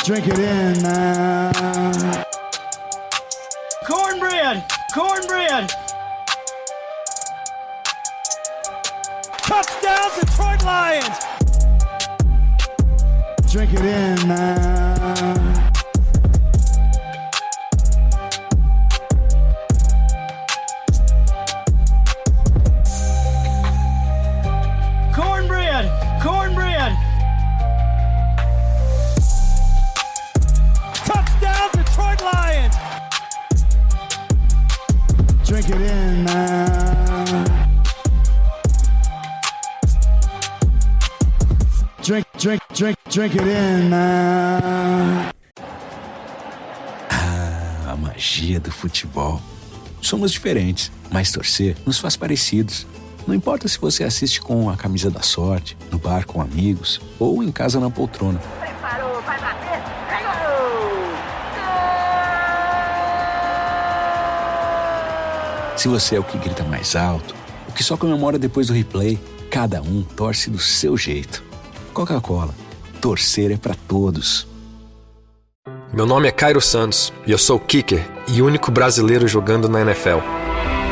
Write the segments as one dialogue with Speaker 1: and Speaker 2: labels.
Speaker 1: Drink it in, man.
Speaker 2: Cornbread! Cornbread! Touchdown, Detroit Lions!
Speaker 1: Drink it in, man.
Speaker 2: Cornbread! Cornbread! Touchdown, Detroit Lions!
Speaker 1: Drink it in, man. Drink it in, man.
Speaker 3: Ah, a magia do futebol. Somos diferentes, mas torcer nos faz parecidos. Não importa se você assiste com a camisa da sorte, no bar com amigos ou em casa na poltrona.
Speaker 4: Preparou, vai bater, pegou!
Speaker 3: Se você é o que grita mais alto, o que só comemora depois do replay, cada um torce do seu jeito. Coca-Cola. Torcer é pra todos.
Speaker 5: Meu nome é Cairo Santos e eu sou kicker e único brasileiro jogando na NFL.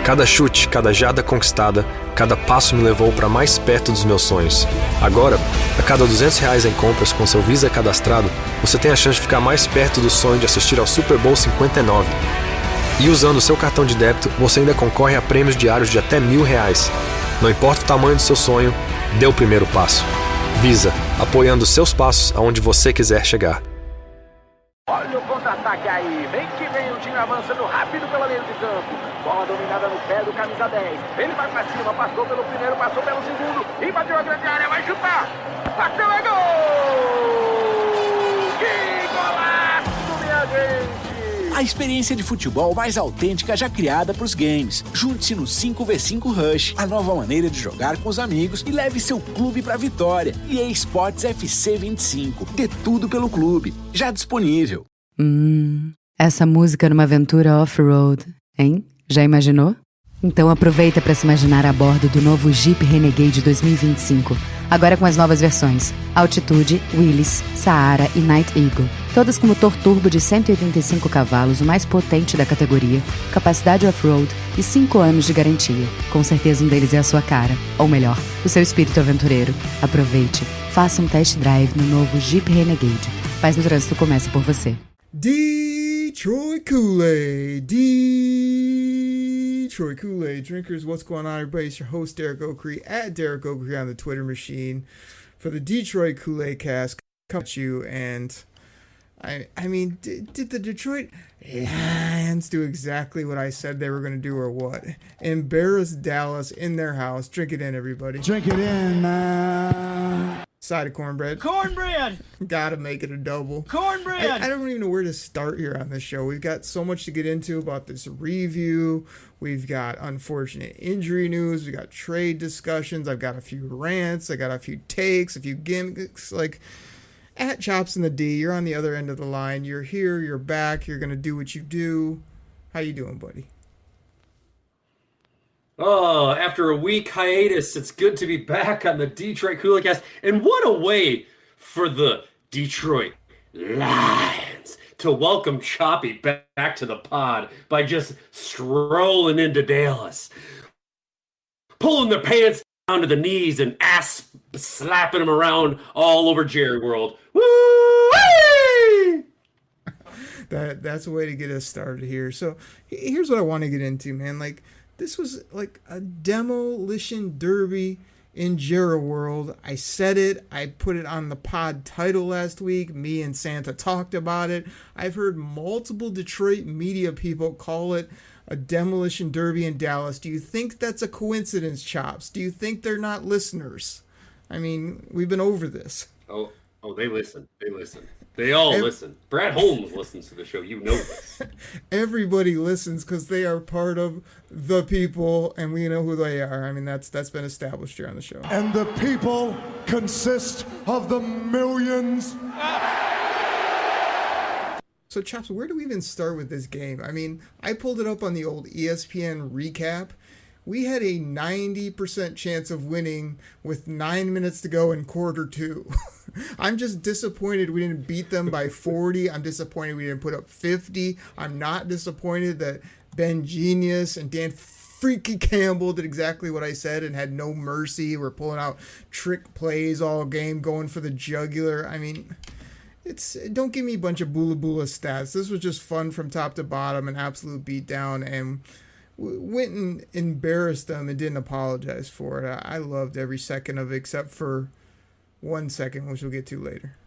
Speaker 5: Cada chute, cada jarda conquistada, cada passo me levou para mais perto dos meus sonhos. Agora, a cada R$200 em compras com seu Visa cadastrado, você tem a chance de ficar mais perto do sonho de assistir ao Super Bowl 59. E usando o seu cartão de débito, você ainda concorre a prêmios diários de até R$1.000. Não importa o tamanho do seu sonho, dê o primeiro passo. Visa, apoiando seus passos aonde você quiser chegar.
Speaker 4: Olha o contra-ataque aí, vem que vem o time avançando rápido pela meio de campo. Bola dominada no pé do camisa 10. Ele vai pra cima, passou pelo primeiro, passou pelo segundo. Invadiu a grande área, vai chutar. Bateu, é gol! Que golaço, minha gente!
Speaker 3: A experiência de futebol mais autêntica já criada pros games. Junte-se no 5x5 Rush, a nova maneira de jogar com os amigos e leve seu clube pra vitória. EA Sports FC 25. Dê tudo pelo clube. Já disponível.
Speaker 6: Essa música numa aventura off-road, hein? Já imaginou? Então aproveita para se imaginar a bordo do novo Jeep Renegade 2025. Agora com as novas versões Altitude, Willys, Saara e Night Eagle. Todas com motor turbo de 185 cavalos, o mais potente da categoria, capacidade off-road e 5 anos de garantia. Com certeza um deles é a sua cara. Ou melhor, o seu espírito aventureiro. Aproveite. Faça um test drive no novo Jeep Renegade. Paz no Trânsito começa por você.
Speaker 1: Detroit Koolaid. Detroit Koolaid drinkers, what's going on, everybody? It's your host, Derek Oakrey, at Derek Oakrey on the Twitter machine for the Detroit Koolaid Cast. Come at you, and I mean, did the Detroit Lions do exactly what I said they were going to do, or what? Embarrass Dallas in their house. Drink it in, everybody. Drink it in, man. Side of cornbread.
Speaker 2: Cornbread!
Speaker 1: Gotta make it a double.
Speaker 2: Cornbread!
Speaker 1: I don't even know where to start here on this show. We've got so much to get into about this review. We've got unfortunate injury news. We got trade discussions. I've got a few rants. I got a few takes, a few gimmicks. Like, at Chops in the D, you're on the other end of the line. You're here. You're back. You're gonna do what you do. How you doing, buddy?
Speaker 7: Oh, after a week hiatus, it's good to be back on the Detroit Koolaid Cast. And what a way for the Detroit Lions to welcome Choppy back to the pod by just strolling into Dallas, pulling their pants down to the knees and ass slapping them around all over Jerry World. Woo!
Speaker 1: That's a way to get us started here. So here's what I want to get into, man. Like, this was like a demolition derby in Jera World. I said it. I put it on the pod title last week. Me and Santa talked about it. I've heard multiple Detroit media people call it a demolition derby in Dallas. Do you think that's a coincidence, Chops? Do you think they're not listeners? I mean, we've been over this.
Speaker 7: Oh, they listen. They all listen. Brad Holmes listens to the show. You know this.
Speaker 1: Everybody listens because they are part of the people, and we know who they are. I mean, that's been established here on the show.
Speaker 8: And the people consist of the millions.
Speaker 1: So, Chops, where do we even start with this game? I mean, I pulled it up on the old ESPN recap. we had a 90% chance of winning with 9 minutes to go in quarter two. I'm just disappointed we didn't beat them by 40. I'm disappointed we didn't put up 50. I'm not disappointed that Ben Genius and Dan Freaky Campbell did exactly what I said and had no mercy. We're pulling out trick plays all game, going for the jugular. I mean, don't give me a bunch of bula bula stats. This was just fun from top to bottom, an absolute beatdown, and went and embarrassed them and didn't apologize for it. I loved every second of it except for 1 second, which we'll get to later.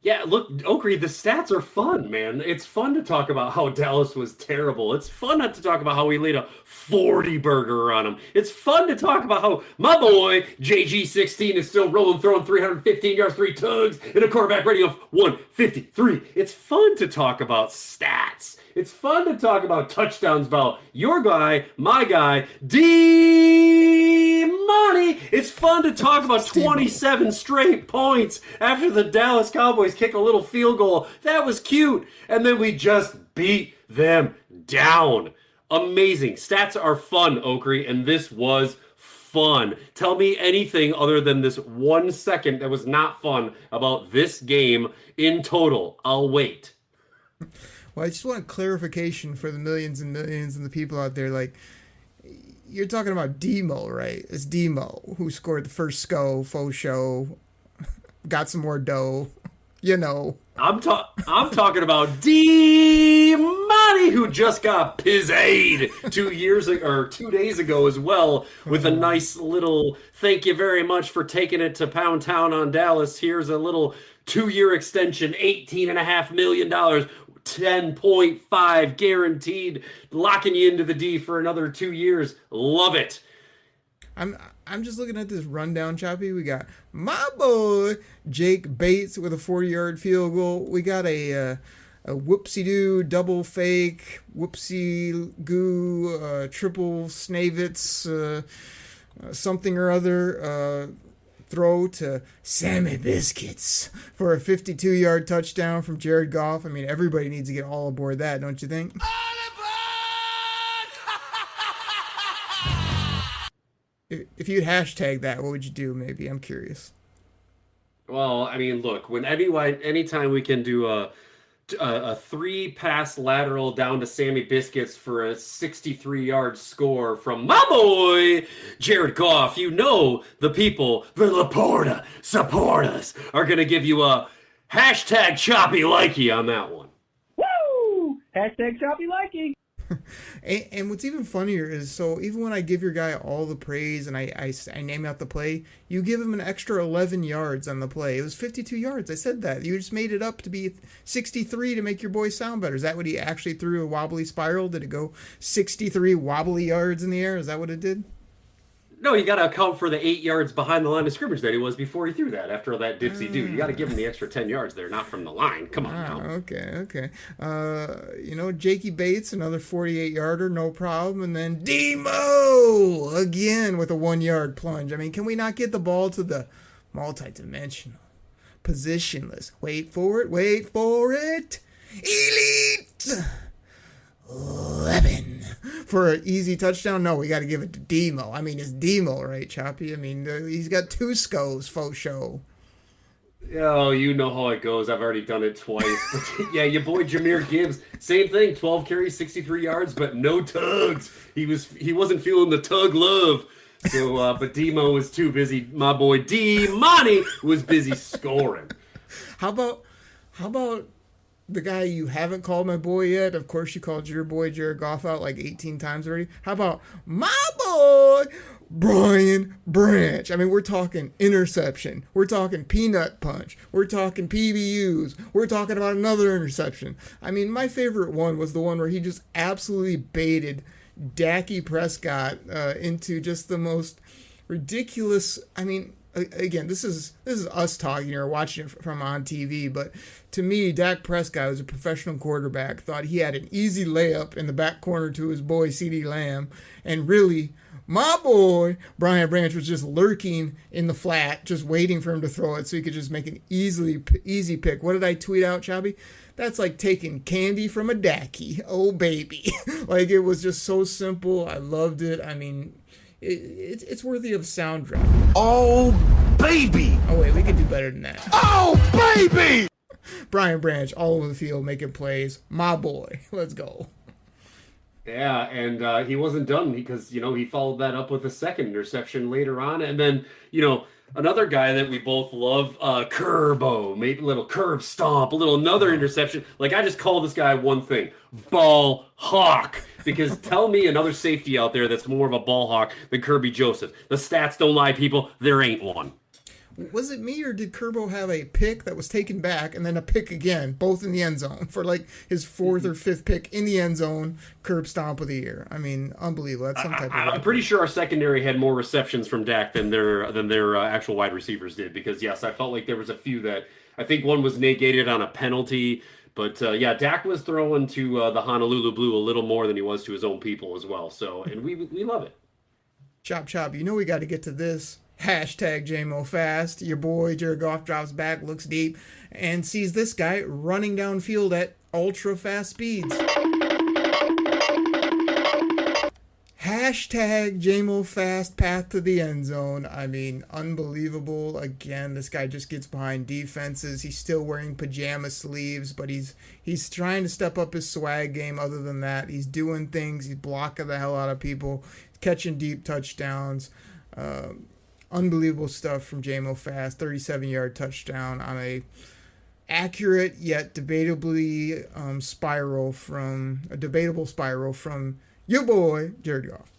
Speaker 7: Yeah, look, Oakrey, the stats are fun, man. It's fun to talk about how Dallas was terrible. It's fun not to talk about how we laid a 40-burger on them. It's fun to talk about how my boy, JG16, is still rolling, throwing 315 yards, 3 tugs, and a quarterback rating of 153. It's fun to talk about stats. It's fun to talk about touchdowns about your guy, my guy, D-Money. It's fun to talk about 27 straight points after the Dallas Cowboys kick a little field goal. That was cute. And then we just beat them down. Amazing. Stats are fun, Oakrey, and this was fun. Tell me anything other than this 1 second that was not fun about this game in total. I'll wait.
Speaker 1: Well, I just want clarification for the millions and millions and the people out there. Like, you're talking about Demo, right? It's Demo who scored the first faux show, got some more dough, you know.
Speaker 7: I'm talking about D-Money, who just got pizzade 2 days ago as well, with a nice little thank you very much for taking it to Pound Town on Dallas. Here's a little 2-year extension, $18.5 million. 10.5 guaranteed, locking you into the D for another 2 years. Love it.
Speaker 1: I'm just looking at this rundown, Choppy. We got my boy Jake Bates with a 40-yard field goal. We got a whoopsie-doo, double fake, whoopsie-goo, triple snavits, something or other, throw to Sammy Biscuits for a 52-yard touchdown from Jared Goff. I mean, everybody needs to get all aboard that, don't you think? If you'd hashtag that, what would you do, maybe? I'm curious.
Speaker 7: Well, I mean, look, anytime we can do a 3-pass lateral down to Sammy Biscuits for a 63-yard score from my boy, Jared Goff, you know the people, the Laporta supporters, are going to give you a hashtag choppy likey on that one.
Speaker 2: Woo! Hashtag choppy likey.
Speaker 1: And what's even funnier is, so even when I give your guy all the praise and I name out the play, you give him an extra 11 yards on the play. It was 52 yards. I said that. You just made it up to be 63 to make your boy sound better. Is that what he actually threw, a wobbly spiral? Did it go 63 wobbly yards in the air? Is that what it did?
Speaker 7: No, you got to account for the 8 yards behind the line of scrimmage that he was before he threw that after that dipsy do. You got to give him the extra 10 yards there, not from the line. Come on now.
Speaker 1: Okay. Jakey Bates, another 48-yarder, no problem. And then Demo again with a 1-yard plunge. I mean, can we not get the ball to the multidimensional, positionless? Wait for it. Elite 11 for an easy touchdown. No, we got to give it to Demo. I mean, it's Demo, right, Choppy? I mean, he's got 2 scos, faux show.
Speaker 7: Oh, you know how it goes. I've already done it twice. But yeah, your boy Jahmyr Gibbs, same thing. 12 carries, 63 yards, but no tugs. He wasn't feeling the tug love. So, but Demo was too busy. My boy D-Money was busy scoring.
Speaker 1: How about the guy you haven't called my boy yet? Of course, you called your boy Jared Goff out like 18 times already. How about my boy Brian Branch? I mean, we're talking interception. We're talking peanut punch. We're talking PBUs. We're talking about another interception. I mean, my favorite one was the one where he just absolutely baited Dak Prescott into just the most ridiculous. I mean, again, this is us talking or watching it from on TV, but to me, Dak Prescott was a professional quarterback, thought he had an easy layup in the back corner to his boy CeeDee Lamb, and really, my boy Brian Branch was just lurking in the flat, just waiting for him to throw it so he could just make an easy pick. What did I tweet out, Chubby? That's like taking candy from a Dacky. Oh, baby. Like, it was just so simple. I loved it. I mean, it's worthy of soundtrack.
Speaker 3: Oh, baby!
Speaker 1: Oh, wait, we can do better than that.
Speaker 3: Oh, baby!
Speaker 1: Brian Branch all over the field making plays. My boy. Let's go.
Speaker 7: Yeah, and he wasn't done because, he followed that up with a second interception later on. And then, another guy that we both love, Curbo, maybe a little curb stomp, another interception. Like, I just call this guy one thing, ball hawk. Because tell me another safety out there that's more of a ball hawk than Kirby Joseph. The stats don't lie, people. There ain't one.
Speaker 1: Was it me, or did Curbo have a pick that was taken back and then a pick again, both in the end zone, for like his fourth or fifth pick in the end zone, curb stomp of the year? I mean, unbelievable. That's some type of.
Speaker 7: I'm pretty sure our secondary had more receptions from Dak than their actual wide receivers did. Because yes, I felt like there was a few that I think one was negated on a penalty. But yeah, Dak was throwing to the Honolulu Blue a little more than he was to his own people as well. So, and we love it.
Speaker 1: Chop. We got to get to this. Hashtag JMOFast. Your boy Jared Goff drops back, looks deep, and sees this guy running downfield at ultra fast speeds. Hashtag JMOFast, path to the end zone. I mean, unbelievable. Again, this guy just gets behind defenses. He's still wearing pajama sleeves, but he's trying to step up his swag game. Other than that, he's doing things. He's blocking the hell out of people, catching deep touchdowns. Unbelievable stuff from JMO Fast. 37-yard touchdown on a accurate yet debatable spiral from your boy Jared Goff.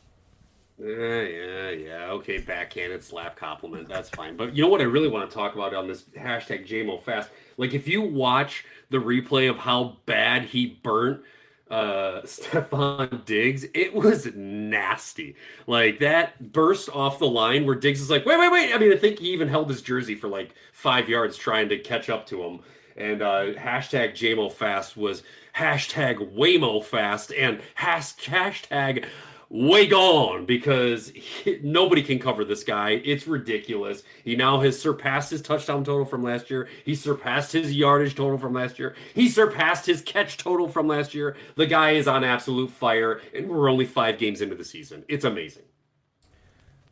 Speaker 7: Yeah. Okay, backhanded slap compliment. That's fine. But you know what I really want to talk about on this hashtag JMO Fast? Like, if you watch the replay of how bad he burnt Stephon Diggs, it was nasty. Like, that burst off the line where Diggs is like, wait. I mean, I think he even held his jersey for like 5 yards trying to catch up to him. And hashtag JMO Fast was hashtag Waymo Fast and hashtag way gone, because nobody can cover this guy. It's ridiculous. He now has surpassed his touchdown total from last year. He surpassed his yardage total from last year. He surpassed his catch total from last year. The guy is on absolute fire, and we're only 5 games into the season. It's amazing.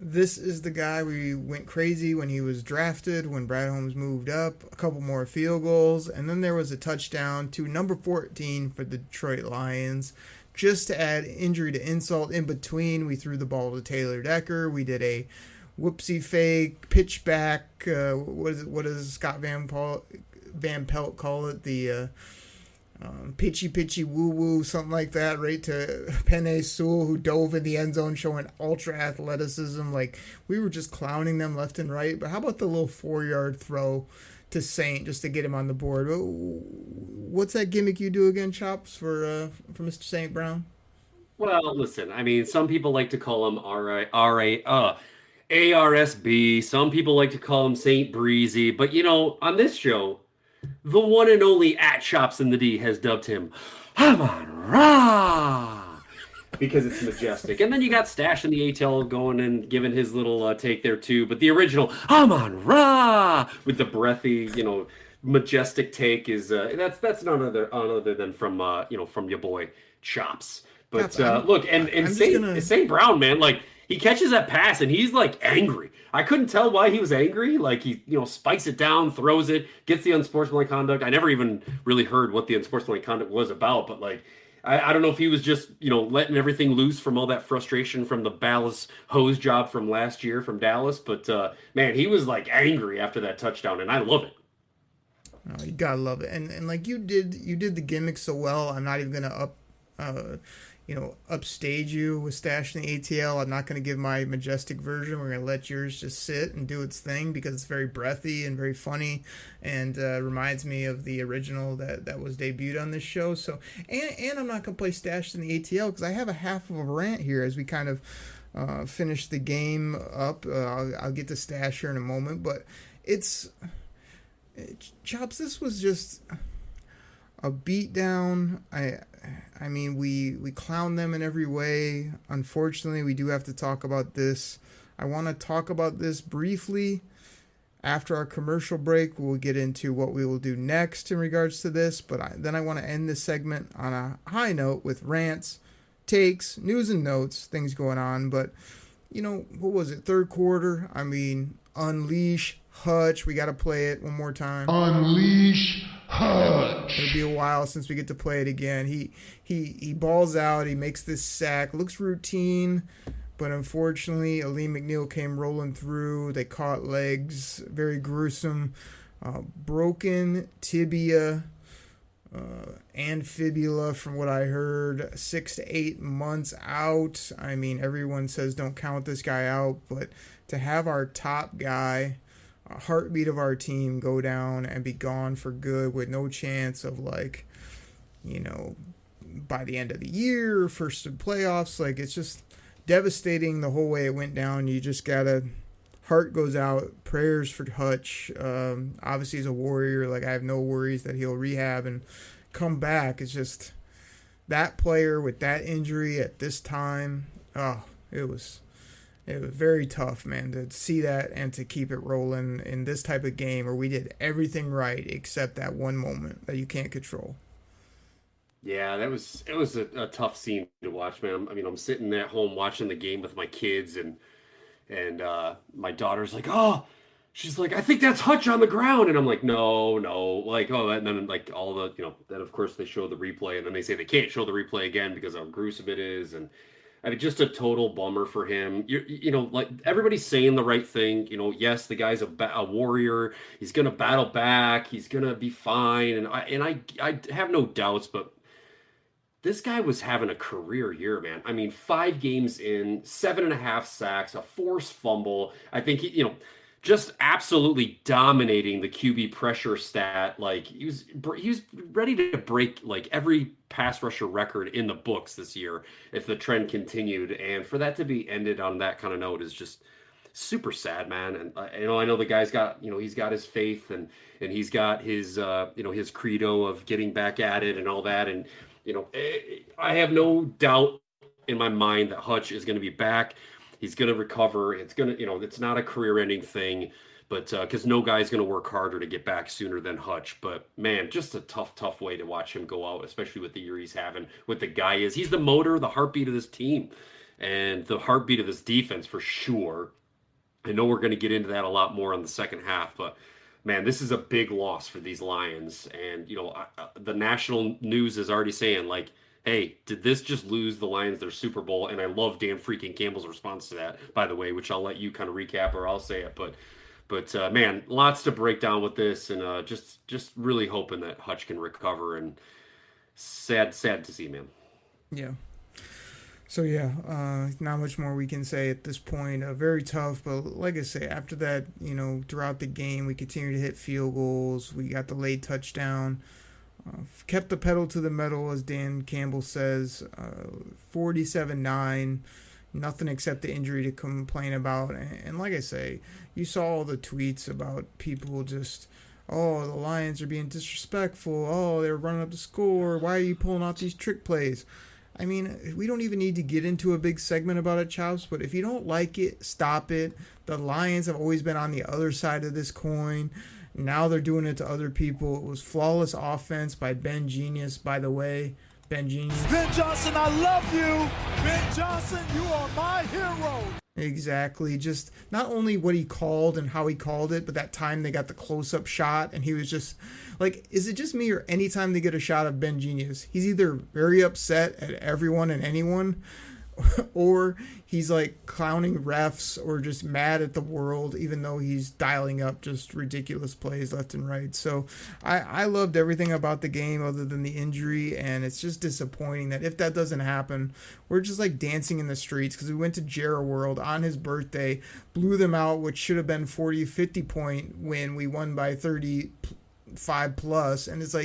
Speaker 1: This is the guy we went crazy when he was drafted, when Brad Holmes moved up, a couple more field goals, and then there was a touchdown to number 14 for the Detroit Lions. Just to add injury to insult, in between, we threw the ball to Taylor Decker. We did a whoopsie fake, pitch back. What does Scott Van Pelt call it? The pitchy woo woo, something like that, right to Penei Sewell, who dove in the end zone, showing ultra athleticism. Like, we were just clowning them left and right. But how about the little 4-yard throw to Saint just to get him on the board? What's that gimmick you do again, Chops, for Mr. Saint Brown?
Speaker 7: Well, listen, I mean, some people like to call him ARSB. Some people like to call him Saint Breezy. But, on this show, the one and only at Chops in the D has dubbed him Amon-Ra, because it's majestic. And then you got Stash in the ATL going and giving his little take there too. But the original Amon-Ra with the breathy, majestic take is that's none other than from your boy Chops. But look, and St. Brown, man, like, he catches that pass and he's like angry. I couldn't tell why he was angry. Like, he spikes it down, throws it, gets the unsportsmanlike conduct. I never even really heard what the unsportsmanlike conduct was about, but like, I don't know if he was just, letting everything loose from all that frustration from the Ballas hose job from last year from Dallas. But, man, he was, like, angry after that touchdown, and I love it.
Speaker 1: Oh, you gotta love it. And like, you did the gimmick so well. I'm not even going to upstage you with Stash in the ATL. I'm not going to give my majestic version. We're going to let yours just sit and do its thing, because it's very breathy and very funny, and reminds me of the original that was debuted on this show. So, and I'm not going to play Stash in the ATL, because I have a half of a rant here as we kind of finish the game up. I'll get to Stash here in a moment, but Chops, this was just a beatdown. I mean, we clown them in every way. Unfortunately, we do have to talk about this. I want to talk about this briefly. After our commercial break, we'll get into what we will do next in regards to this, but then I want to end this segment on a high note with rants, takes, news and notes, things going on. But, what was it, third quarter? I mean, unleash Hutch. We got to play it one more time.
Speaker 8: Unleash Hutch.
Speaker 1: It'll be a while since we get to play it again. He balls out. He makes this sack. Looks routine. But unfortunately, Aleem McNeil came rolling through. They caught legs. Very gruesome. Broken tibia and fibula, from what I heard. 6 to 8 months out. I mean, everyone says don't count this guy out. But to have our top guy, a heartbeat of our team, go down and be gone for good with no chance of, by the end of the year, first in playoffs, it's just devastating the whole way it went down. You just gotta, heart goes out, prayers for Hutch. Obviously he's a warrior. I have no worries that he'll rehab and come back. It's just that player with that injury at this time. It was very tough, man, to see that and to keep it rolling in this type of game where we did everything right except that one moment that you can't control.
Speaker 7: Yeah, it was a tough scene to watch, man. I mean, I'm sitting at home watching the game with my kids, and my daughter's like, "Oh," she's like, "I think that's Hutch on the ground," and I'm like, "No," and then all the, then of course they show the replay, and then they say they can't show the replay again because of how gruesome it is, and I mean, just a total bummer for him. Everybody's saying the right thing. Yes, the guy's a warrior. He's gonna battle back. He's gonna be fine, and I have no doubts, but this guy was having a career year, man. I mean, 5 games in, 7.5 sacks, a forced fumble. I think he, just absolutely dominating the QB pressure stat. He was ready to break every pass rusher record in the books this year if the trend continued. And for that to be ended on that kind of note is just super sad, man. And I know the guy's got, he's got his faith and he's got his his credo of getting back at it and all that. And I have no doubt in my mind that Hutch is going to be back. He's going to recover. It's going to, it's not a career-ending thing, but because no guy's going to work harder to get back sooner than Hutch. But man, just a tough way to watch him go out, especially with the year he's having. What the guy is, he's the motor, the heartbeat of this team, and the heartbeat of this defense for sure. I know we're going to get into that a lot more in the second half, but man, this is a big loss for these Lions. And, the national news is already saying, hey, did this just lose the Lions their Super Bowl? And I love Dan freaking Campbell's response to that, by the way, which I'll let you kind of recap or I'll say it. But man, lots to break down with this, and just really hoping that Hutch can recover. And sad to see, man.
Speaker 1: Yeah. So not much more we can say at this point. Very tough, but like I say, after that, throughout the game, we continued to hit field goals. We got the late touchdown, kept the pedal to the metal, as Dan Campbell says. 47-9, nothing except the injury to complain about. And like I say, you saw all the tweets about people just, oh, the Lions are being disrespectful. Oh, they're running up the score. Why are you pulling out these trick plays? I mean, we don't even need to get into a big segment about it, Chops, but if you don't like it, stop it. The Lions have always been on the other side of this coin. Now they're doing it to other people. It was flawless offense by Ben Genius, by the way. Ben Genius.
Speaker 8: Ben Johnson, I love you. Ben Johnson, you are my hero.
Speaker 1: Exactly. Just not only what he called and how he called it, but that time they got the close-up shot and he was just is it just me, or anytime they get a shot of Ben Genius, he's either very upset at everyone and anyone, or he's clowning refs or just mad at the world, even though he's dialing up just ridiculous plays left and right. So I loved everything about the game other than the injury, and it's just disappointing that if that doesn't happen, we're just dancing in the streets, because we went to Jarrah World on his birthday, blew them out, which should have been 40-50 point win. We won by 35 plus, and it's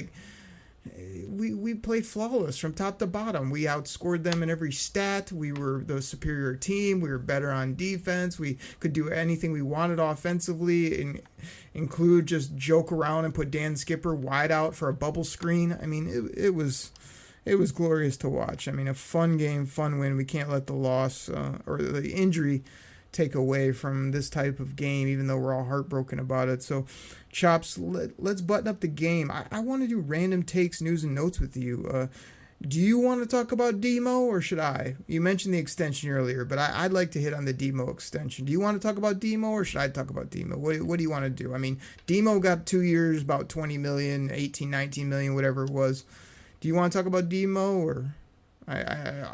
Speaker 1: we played flawless from top to bottom. We outscored them in every stat. We were the superior team. We were better on defense. We could do anything we wanted offensively, and include just joke around and put Dan Skipper wide out for a bubble screen. I mean, it was glorious to watch. I mean, a fun game, fun win. We can't let the loss or the injury take away from this type of game, even though we're all heartbroken about it. So, Chops, let's button up the game. I want to do random takes, news, and notes with you. Do you want to talk about Demo, or should I? You mentioned the extension earlier, but I'd like to hit on the Demo extension. Do you want to talk about Demo, or should I talk about Demo? What do you want to do? I mean, Demo got 2 years, about 20 million, 18, 19 million, whatever it was. Do you want to talk about Demo, or...
Speaker 7: I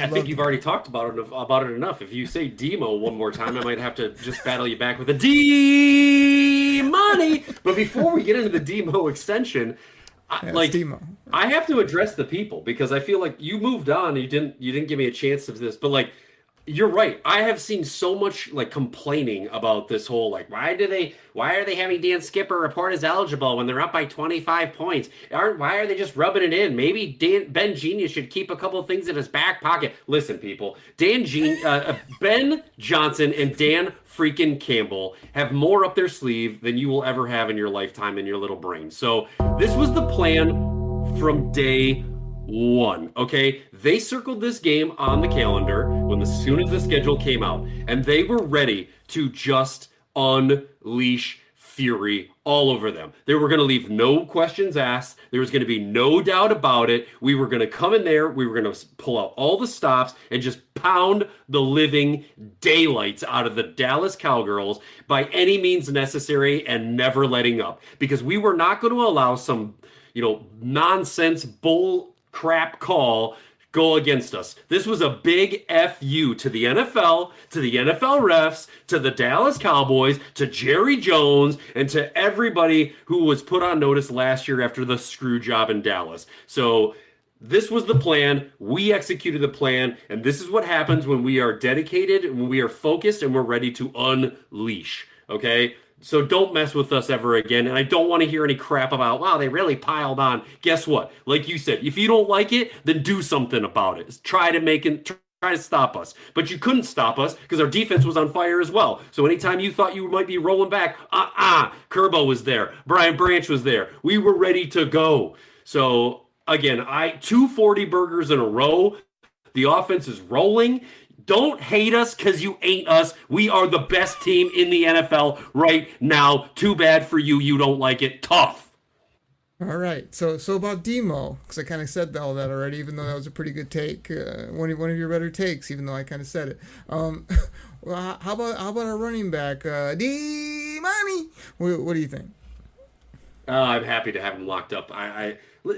Speaker 7: think you've already talked about it enough. If you say Demo one more time, I might have to just battle you back with a D-money. But before we get into the Demo extension,
Speaker 1: Demo.
Speaker 7: I have to address the people, because I feel like you moved on. You didn't give me a chance of this, but like, you're right. I have seen so much like complaining about this whole like, why are they having Dan Skipper report as eligible when they're up by 25 points? Why are they just rubbing it in? Maybe Ben Genius should keep a couple of things in his back pocket. Listen, people, Ben Johnson and Dan freaking Campbell have more up their sleeve than you will ever have in your lifetime in your little brain. So this was the plan from day one. Okay, they circled this game on the calendar as soon as the schedule came out, and they were ready to just unleash fury all over them. They were going to leave no questions asked. There was going to be no doubt about it. We were going to come in there. We were going to pull out all the stops and just pound the living daylights out of the Dallas Cowgirls by any means necessary, and never letting up, because we were not going to allow some, nonsense bull crap call go against us. This was a big FU to the NFL, to the NFL refs, to the Dallas Cowboys, to Jerry Jones, and to everybody who was put on notice last year after the screw job in Dallas. So this was the plan. We executed the plan, and this is what happens when we are dedicated, when we are focused, and we're ready to unleash. Okay? So don't mess with us ever again. And I don't want to hear any crap about, wow, they really piled on. Guess what? Like you said, if you don't like it, then do something about it. Try to stop us. But you couldn't stop us because our defense was on fire as well. So anytime you thought you might be rolling back, Kerbo was there. Brian Branch was there. We were ready to go. So again, 240 burgers in a row. The offense is rolling. Don't hate us because you ain't us. We are the best team in the NFL right now. Too bad for you. You don't like it. Tough.
Speaker 1: All right. So about Demo, because I kind of said all that already, even though that was a pretty good take. One of your better takes, even though I kind of said it. Well, how about our running back, D-Money? What do you think?
Speaker 7: I'm happy to have him locked up.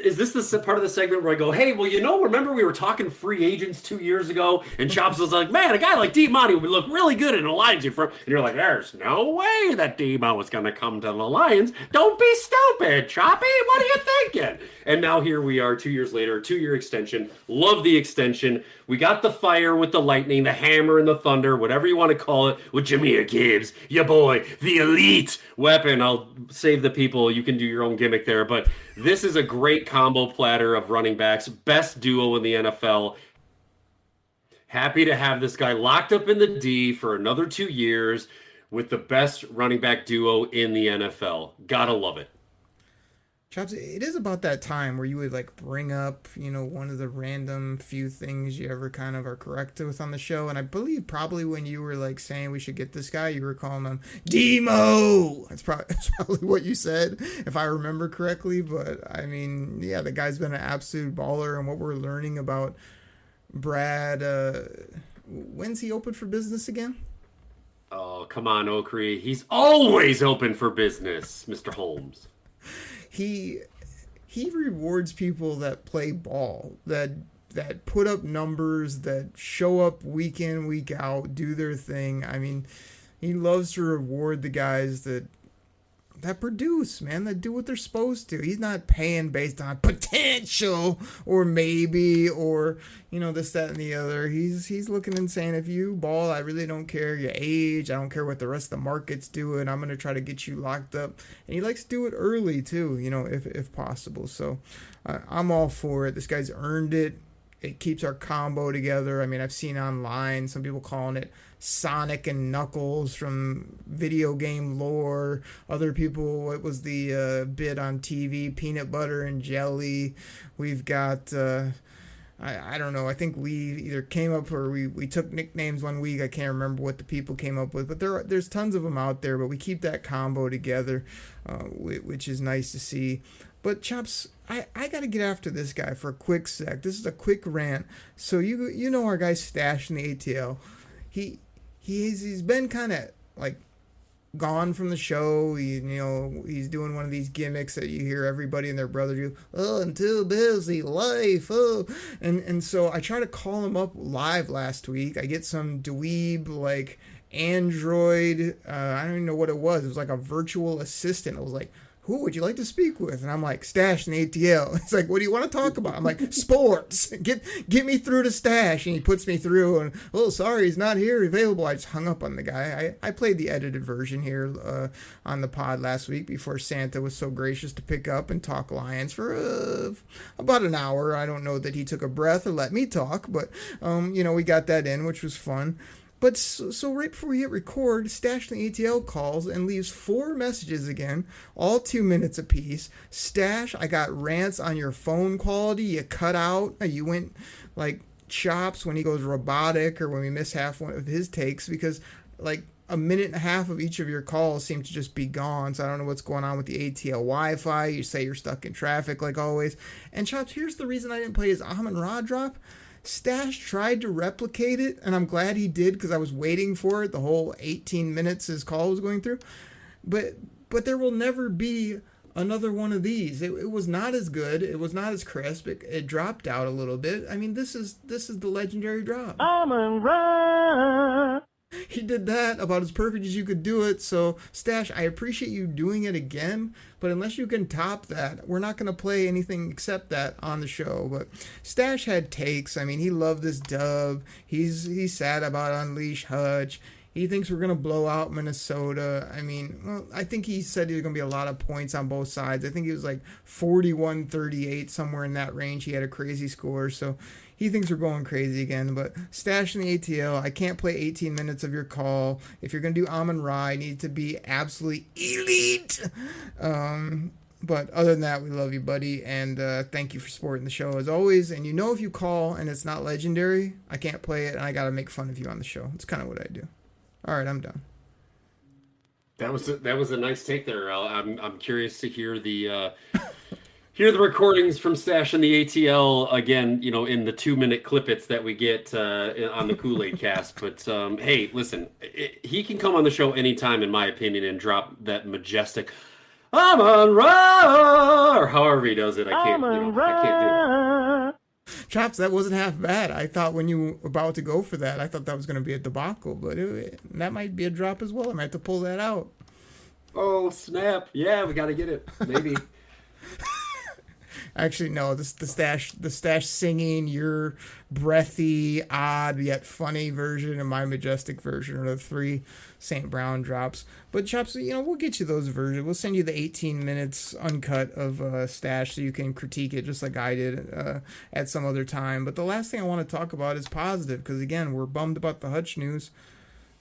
Speaker 7: Is this the part of the segment where I go, hey, well, remember we were talking free agents 2 years ago, and Chops was like, man, a guy like D-Money would look really good in the Lions. And you're like, there's no way that D-Mo was going to come to the Lions. Don't be stupid, Choppy. What are you thinking? And now here we are 2 years later, 2-year extension. Love the extension. We got the fire with the lightning, the hammer and the thunder, whatever you want to call it, with Jahmyr Gibbs, your boy, the elite weapon. I'll save the people. You can do your own gimmick there, but this is a great combo platter of running backs, best duo in the NFL. Happy to have this guy locked up in the D for another 2 years with the best running back duo in the NFL. Gotta love it.
Speaker 1: Chops, it is about that time where you would like bring up, one of the random few things you ever kind of are correct with on the show. And I believe probably when you were like saying we should get this guy, you were calling him Demo. That's probably what you said, if I remember correctly. But I mean, yeah, the guy's been an absolute baller. And what we're learning about Brad, when's he open for business again?
Speaker 7: Oh, come on, Okri. He's always open for business, Mr. Holmes.
Speaker 1: He rewards people that play ball, that put up numbers, that show up week in, week out, do their thing. I mean, he loves to reward the guys that that produce, man, that do what they're supposed to. He's not paying based on potential or maybe or, you know, this, that, and the other. He's looking and saying, if you ball, I really don't care your age. I don't care what the rest of the market's doing. I'm going to try to get you locked up. And he likes to do it early, too, you know, if possible. So I'm all for it. This guy's earned it. It keeps our combo together. I mean, I've seen online some people calling it Sonic and Knuckles from video game lore. Other people, what was the bit on TV? Peanut Butter and Jelly. We've got, I don't know. I think we either came up or we took nicknames one week. I can't remember what the people came up with. But there's tons of them out there. But we keep that combo together, which is nice to see. But Chops, I got to get after this guy for a quick sec. This is a quick rant. So you know our guy Stash in the ATL. He's been kind of like gone from the show. He's doing one of these gimmicks that you hear everybody and their brother do. Oh, I'm too busy, life. Oh, and so I tried to call him up live last week. I get some dweeb like Android. I don't even know what it was. It was like a virtual assistant. I was like, who would you like to speak with? And I'm like, Stash in the ATL. It's like, what do you want to talk about? I'm like, sports. Get me through to Stash. And he puts me through. And, oh, sorry, he's not here, available. I just hung up on the guy. I played the edited version here on the pod last week before Santa was so gracious to pick up and talk Lions for about an hour. I don't know that he took a breath or let me talk. But, we got that in, which was fun. But so right before we hit record, Stash in the ATL calls and leaves 4 messages again, all 2 minutes apiece. Stash, I got rants on your phone quality. You cut out. You went like Chops when he goes robotic or when we miss half one of his takes because like a minute and a half of each of your calls seem to just be gone. So I don't know what's going on with the ATL Wi-Fi. You say you're stuck in traffic like always. And Chops, here's the reason I didn't play his Amon-Ra drop. Stash tried to replicate it, and I'm glad he did because I was waiting for it the whole 18 minutes his call was going through. But there will never be another one of these. It was not as good. It was not as crisp. It dropped out a little bit. I mean, this is the legendary drop.
Speaker 2: Amon-Ra.
Speaker 1: He did that about as perfect as you could do it. So, Stash, I appreciate you doing it again, but unless you can top that, we're not going to play anything except that on the show. But Stash had takes. I mean, he loved this dub. He's sad about Unleash Hutch. He thinks we're going to blow out Minnesota. I mean, well, I think he said there's going to be a lot of points on both sides. I think he was like 41-38, somewhere in that range. He had a crazy score. So he thinks we're going crazy again. But Stash in the ATL, I can't play 18 minutes of your call. If you're going to do Amon-Ra, I need to be absolutely elite. But other than that, we love you, buddy. And thank you for supporting the show as always. And if you call and it's not legendary, I can't play it. And I got to make fun of you on the show. It's kind of what I do. All right, I'm done.
Speaker 7: That was a nice take there. I'm curious to hear the recordings from Stash in the ATL again. In the 2-minute clippets that we get on the Koolaid Cast. But hey, listen, he can come on the show anytime, in my opinion, and drop that majestic Amon-Ra or however he does it. I can't do it.
Speaker 1: Chops, that wasn't half bad. I thought when you were about to go for that, I thought that was going to be a debacle, but that might be a drop as well. I might have to pull that out.
Speaker 7: Oh, snap. Yeah, we got to get it. Maybe.
Speaker 1: Actually, no, the stash singing, your breathy, odd, yet funny version and my majestic version are the 3 St. Brown drops. But Chops, we'll get you those versions. We'll send you the 18 minutes uncut of Stash so you can critique it just like I did at some other time. But the last thing I want to talk about is positive because, again, we're bummed about the Hutch news.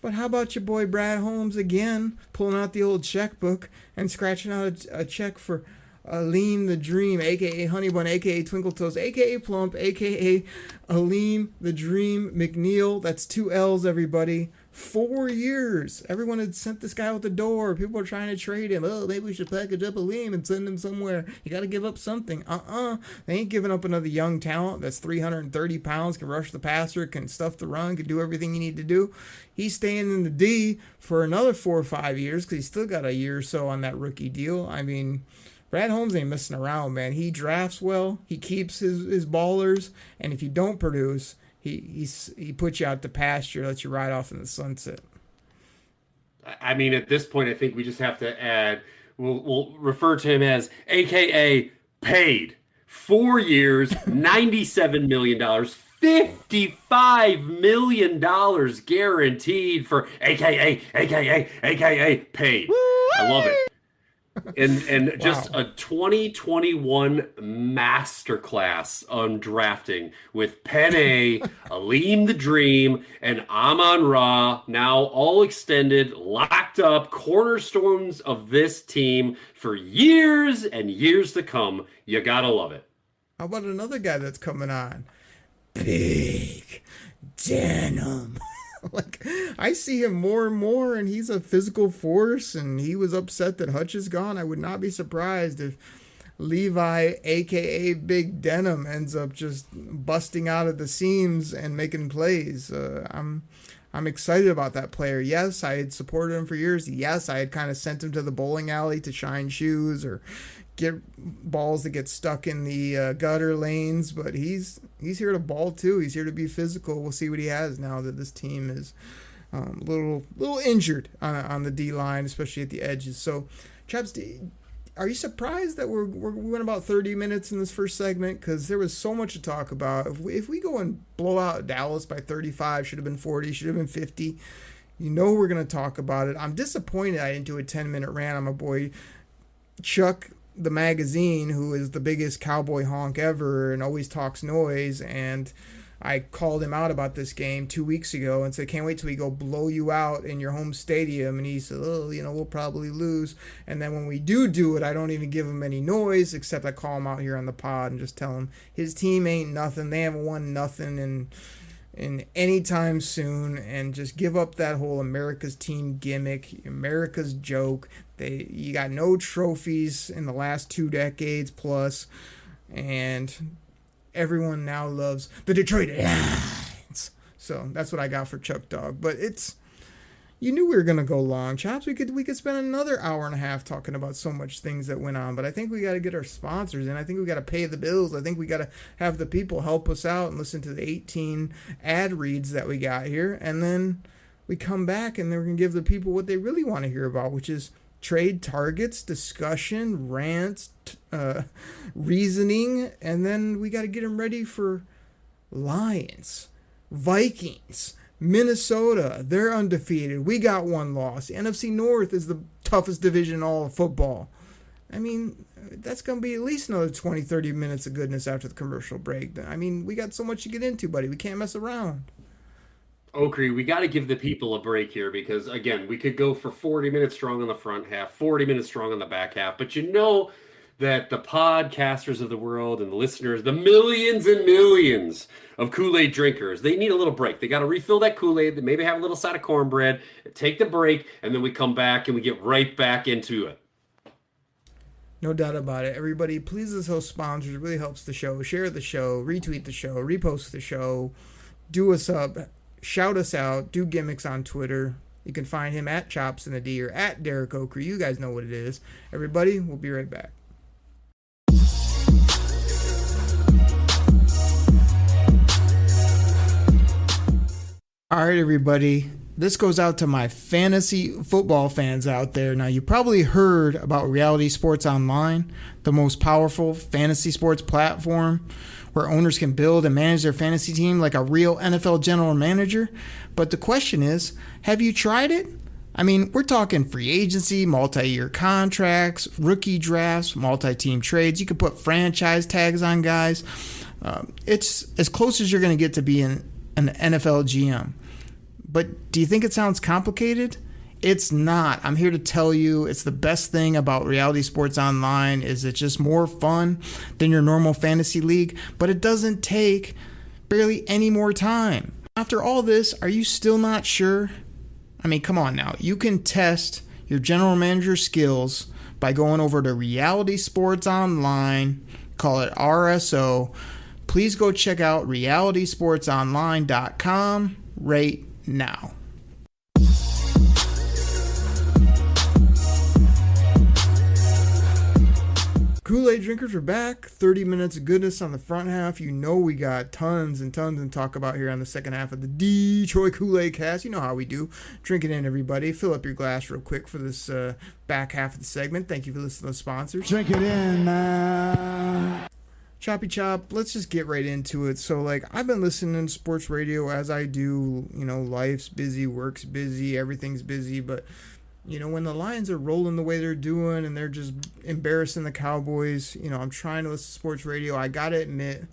Speaker 1: But how about your boy Brad Holmes again, pulling out the old checkbook and scratching out a check for Aleem the Dream, a.k.a. Honeybun, a.k.a. Twinkle Toes, a.k.a. Plump, a.k.a. Aleem the Dream McNeil. That's 2 L's, everybody. 4 years. Everyone had sent this guy out the door. People are trying to trade him. Oh, maybe we should package up Aleem and send him somewhere. You got to give up something. They ain't giving up another young talent that's 330 pounds, can rush the passer, can stuff the run, can do everything you need to do. He's staying in the D for another 4 or 5 years because he's still got a year or so on that rookie deal. I mean, Brad Holmes ain't messing around, man. He drafts well. He keeps his ballers. And if you don't produce, he puts you out to pasture, lets you ride off in the sunset.
Speaker 7: I mean, at this point, I think we just have to add, we'll refer to him as AKA paid. 4 years, $97 million, $55 million guaranteed for AKA paid. I love it. And just a 2021 masterclass on drafting with Penny, Aleem the Dream, and Amon-Ra, now all extended, locked up, cornerstones of this team for years and years to come. You gotta love it.
Speaker 1: How about another guy that's coming on? Big Denim. Like, I see him more and more, and he's a physical force, and he was upset that Hutch is gone. I would not be surprised if Levi, a.k.a. Big Denim, ends up just busting out of the seams and making plays. I'm excited about that player. Yes, I had supported him for years. Yes, I had kind of sent him to the bowling alley to shine shoes or get balls that get stuck in the gutter lanes, but he's here to ball too. He's here to be physical. We'll see what he has now that this team is a little injured on the D line, especially at the edges. So, Chaps, are you surprised that we went about 30 minutes in this first segment? Because there was so much to talk about. If we go and blow out Dallas by 35, should have been 40, should have been 50. You know we're going to talk about it. I'm disappointed I didn't do a 10-minute rant on my boy Chuck the Magazine, who is the biggest cowboy honk ever and always talks noise, and I called him out about this game 2 weeks ago and said, can't wait till we go blow you out in your home stadium. And he said, we'll probably lose. And then when we do it, I don't even give him any noise, except I call him out here on the pod and just tell him his team ain't nothing. They haven't won nothing in any time soon, and just give up that whole America's team gimmick, America's joke. You got no trophies in the last 2 decades plus, and everyone now loves the Detroit Lions. So that's what I got for Chuck Dog. But you knew we were gonna go long, Chops. We could spend another hour and a half talking about so much things that went on. But I think we got to get our sponsors in. I think we got to pay the bills. I think we got to have the people help us out and listen to the 18 ad reads that we got here, and then we come back and then we're gonna give the people what they really want to hear about, which is trade targets, discussion, rants, reasoning, and then we got to get them ready for Lions, Vikings, Minnesota. They're undefeated. We got 1 loss. The NFC North is the toughest division in all of football. I mean, that's going to be at least another 20, 30 minutes of goodness after the commercial break. I mean, we got so much to get into, buddy. We can't mess around.
Speaker 7: Okri, we got to give the people a break here because, again, we could go for 40 minutes strong on the front half, 40 minutes strong on the back half. But you know that the podcasters of the world and the listeners, the millions and millions of Kool-Aid drinkers, they need a little break. They got to refill that Kool-Aid, they maybe have a little side of cornbread, take the break, and then we come back and we get right back into it.
Speaker 1: No doubt about it. Everybody, please, as host sponsors, it really helps the show. Share the show, retweet the show, repost the show, do us up, shout us out, do gimmicks on Twitter. You can find him at Chops and a D or at Derek Okri. You guys know what it is. Everybody, we'll be right back. All right, everybody. This goes out to my fantasy football fans out there. Now, you probably heard about Reality Sports Online, the most powerful fantasy sports platform where owners can build and manage their fantasy team like a real NFL general manager. But the question is, have you tried it? I mean, we're talking free agency, multi-year contracts, rookie drafts, multi-team trades. You could put franchise tags on guys. It's as close as you're going to get to being an NFL GM. But do you think it sounds complicated? It's not. I'm here to tell you it's the best thing about Reality Sports Online is it's just more fun than your normal fantasy league, but it doesn't take barely any more time. After all this, are you still not sure? I mean, come on now. You can test your general manager skills by going over to Reality Sports Online, call it RSO. Please go check out realitysportsonline.com right now. Kool-Aid drinkers are back. 30 minutes of goodness on the front half. You know we got tons and tons to talk about here on the second half of the Detroit Koolaid Cast. You know how we do. Drink it in, everybody. Fill up your glass real quick for this back half of the segment. Thank you for listening to the sponsors.
Speaker 8: Drink it in, man.
Speaker 1: Choppy chop, let's just get right into it. So, like, I've been listening to sports radio as I do. You know, life's busy, work's busy, everything's busy, but you know, when the Lions are rolling the way they're doing and they're just embarrassing the Cowboys, you know, I'm trying to listen to sports radio. I got to admit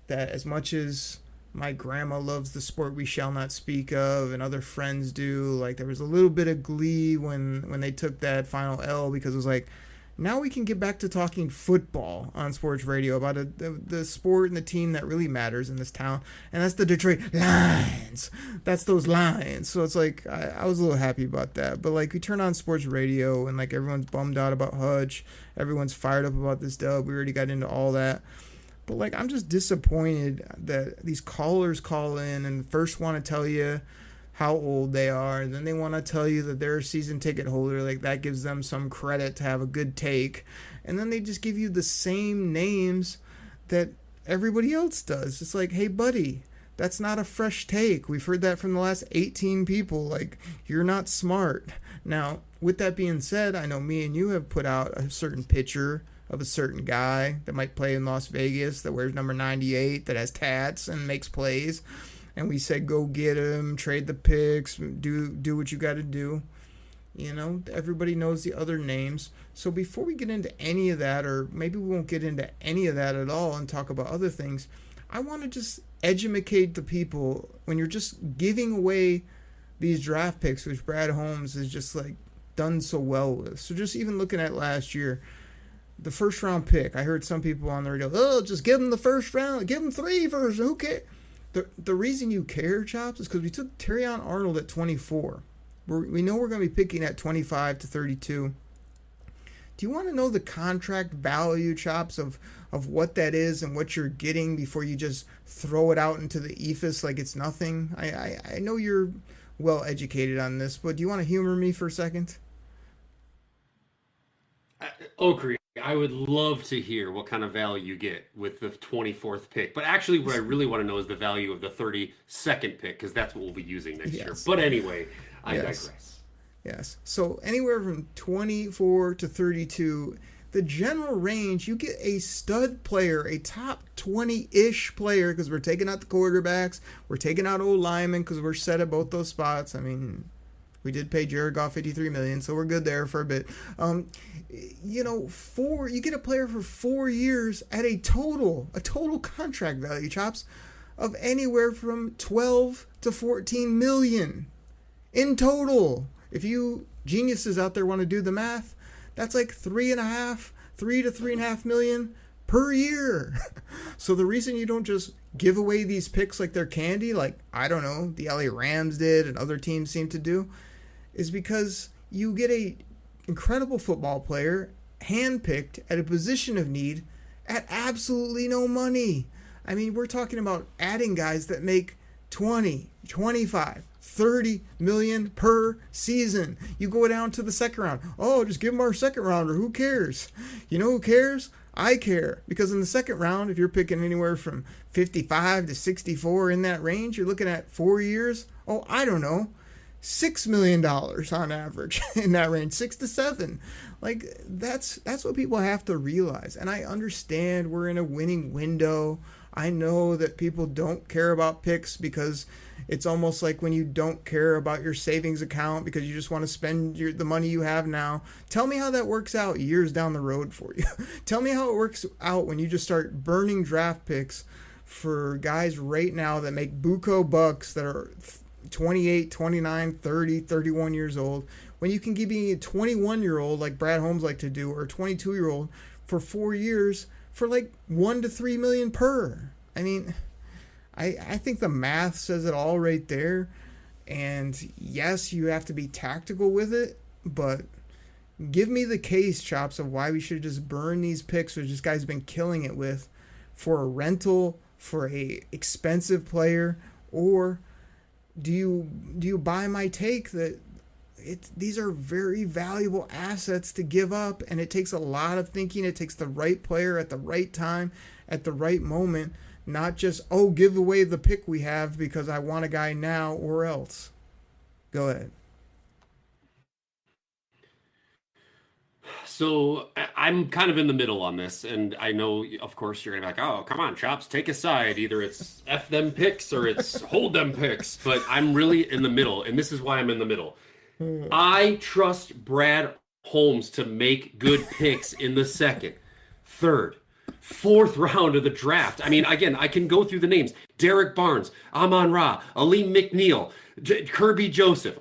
Speaker 1: that as much as my grandma loves the sport we shall not speak of and other friends do, like, there was a little bit of glee when they took that final L, because it was like, now we can get back to talking football on sports radio about the sport and the team that really matters in this town, and that's the Detroit Lions. That's those Lions. So it's like, I was a little happy about that. But, like, we turn on sports radio, and, like, everyone's bummed out about Hutch. Everyone's fired up about this dub. We already got into all that. But, like, I'm just disappointed that these callers call in and first want to tell you how old they are, and then they want to tell you that they're a season ticket holder, like that gives them some credit to have a good take, and then they just give you the same names that everybody else does. It's like, hey buddy, that's not a fresh take. We've heard that from the last 18 people. Like, you're not smart. Now, with that being said, I know me and you have put out a certain picture of a certain guy that might play in Las Vegas, that wears number 98, that has tats and makes plays. And we said, go get him, trade the picks, do what you got to do. You know, everybody knows the other names. So before we get into any of that, or maybe we won't get into any of that at all and talk about other things, I want to just educate the people when you're just giving away these draft picks, which Brad Holmes has just, like, done so well with. So just even looking at last year, the first round pick, I heard some people on the radio, oh, just give him the first round, give him 3 first, who cares? The reason you care, Chops, is because we took Terrion Arnold at 24. We know we're going to be picking at 25 to 32. Do you want to know the contract value, Chops, of what that is and what you're getting before you just throw it out into the ethos like it's nothing? I know you're well educated on this, but do you want to humor me for a second?
Speaker 7: Okri, I would love to hear what kind of value you get with the 24th pick. But actually, what I really want to know is the value of the 32nd pick, because that's what we'll be using next year. But anyway, I digress.
Speaker 1: Yes. So anywhere from 24 to 32, the general range, you get a stud player, a top 20-ish player, because we're taking out the quarterbacks. We're taking out old linemen because we're set at both those spots. I mean, we did pay Jared Goff $53 million, so we're good there for a bit. You know, you get a player for 4 years at a total contract value, Chops, of anywhere from 12 to 14 million in total. If you geniuses out there want to do the math, that's like 3 to 3.5 million per year. So the reason you don't just give away these picks like they're candy, like, I don't know, the LA Rams did and other teams seem to do, is because you get a incredible football player handpicked at a position of need at absolutely no money. I mean, we're talking about adding guys that make 20, 25, 30 million per season. You go down to the second round. Oh, just give them our second rounder. Who cares? You know who cares? I care. Because in the second round, if you're picking anywhere from 55 to 64 in that range, you're looking at 4 years. Oh, I don't know. $6 million on average in that range, 6 to 7. Like, that's what people have to realize. And I understand we're in a winning window. I know that people don't care about picks because it's almost like when you don't care about your savings account because you just want to spend the money you have now. Tell me how that works out years down the road for you. Tell me how it works out when you just start burning draft picks for guys right now that make buco bucks that are 28, 29, 30, 31 years old, when you can give me a 21-year-old like Brad Holmes like to do, or a 22-year-old for 4 years for like 1 to 3 million per. I mean, I think the math says it all right there. And yes, you have to be tactical with it, but give me the case, Chops, of why we should just burn these picks, which this guy's been killing it with, for a rental, for a expensive player, or do you buy my take that these are very valuable assets to give up, and it takes a lot of thinking. It takes the right player at the right time, at the right moment, not just, oh, give away the pick we have because I want a guy now or else. Go ahead.
Speaker 7: So I'm kind of in the middle on this, and I know, of course, you're gonna be like, "Oh, come on, Chops, take a side. Either it's F them picks or it's hold them picks." But I'm really in the middle, and this is why I'm in the middle. I trust Brad Holmes to make good picks in the second, third, fourth round of the draft. I mean, again, I can go through the names: Derek Barnes, Amon-Ra, Aleem McNeil, Kirby Joseph.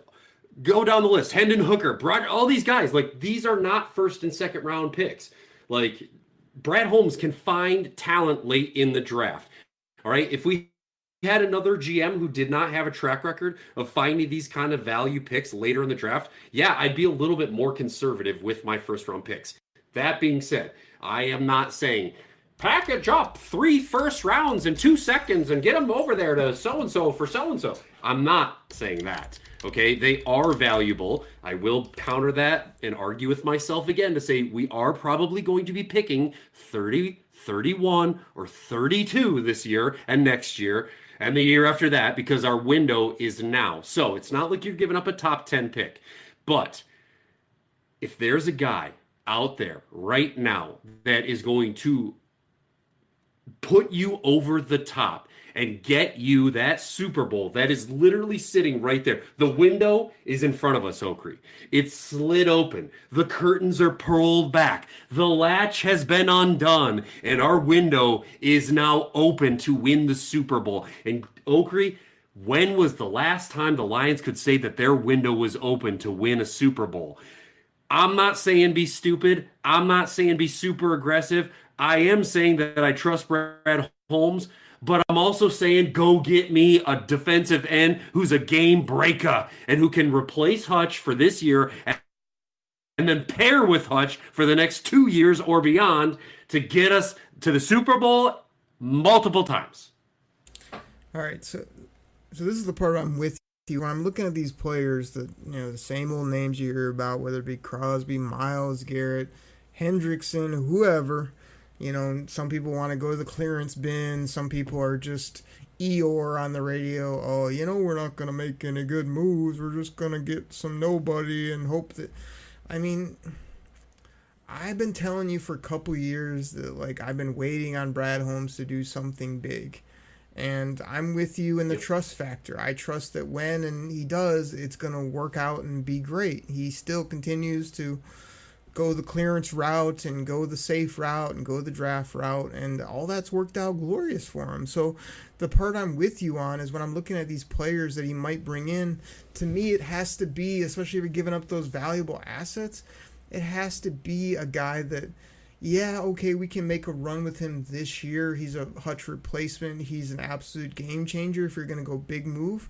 Speaker 7: Go down the list. Hendon Hooker, all these guys. Like, these are not first and second round picks. Like, Brad Holmes can find talent late in the draft. All right. If we had another GM who did not have a track record of finding these kind of value picks later in the draft, yeah, I'd be a little bit more conservative with my first round picks. That being said, I am not saying package up 3 first rounds in 2 seconds and get them over there to so-and-so for so-and-so. I'm not saying that. Okay, they are valuable. I will counter that and argue with myself again to say we are probably going to be picking 30, 31, or 32 this year and next year and the year after that, because our window is now. So it's not like you're giving up a top 10 pick. But if there's a guy out there right now that is going to put you over the top and get you that Super Bowl that is literally sitting right there. The window is in front of us, Okri. It's slid open. The curtains are pulled back. The latch has been undone, and our window is now open to win the Super Bowl. And Okri, when was the last time the Lions could say that their window was open to win a Super Bowl? I'm not saying be stupid. I'm not saying be super aggressive. I am saying that I trust Brad Holmes, but I'm also saying go get me a defensive end who's a game breaker and who can replace Hutch for this year and then pair with Hutch for the next 2 years or beyond to get us to the Super Bowl multiple times.
Speaker 1: All right, so this is the part I'm with you. When I'm looking at these players, that, you know, the same old names you hear about, whether it be Crosby, Myles Garrett, Hendrickson, whoever. You know, some people want to go to the clearance bin. Some people are just Eeyore on the radio. Oh, you know, we're not going to make any good moves. We're just going to get some nobody and hope that... I mean, I've been telling you for a couple years that, like, I've been waiting on Brad Holmes to do something big. And I'm with you in the trust factor. I trust that when and he does, it's going to work out and be great. He still continues to go the clearance route and go the safe route and go the draft route, and all that's worked out glorious for him. So the part I'm with you on is when I'm looking at these players that he might bring in, to me it has to be, especially if you're giving up those valuable assets, it has to be a guy that, yeah, okay, we can make a run with him this year. He's a Hutch replacement. He's an absolute game changer if you're going to go big move.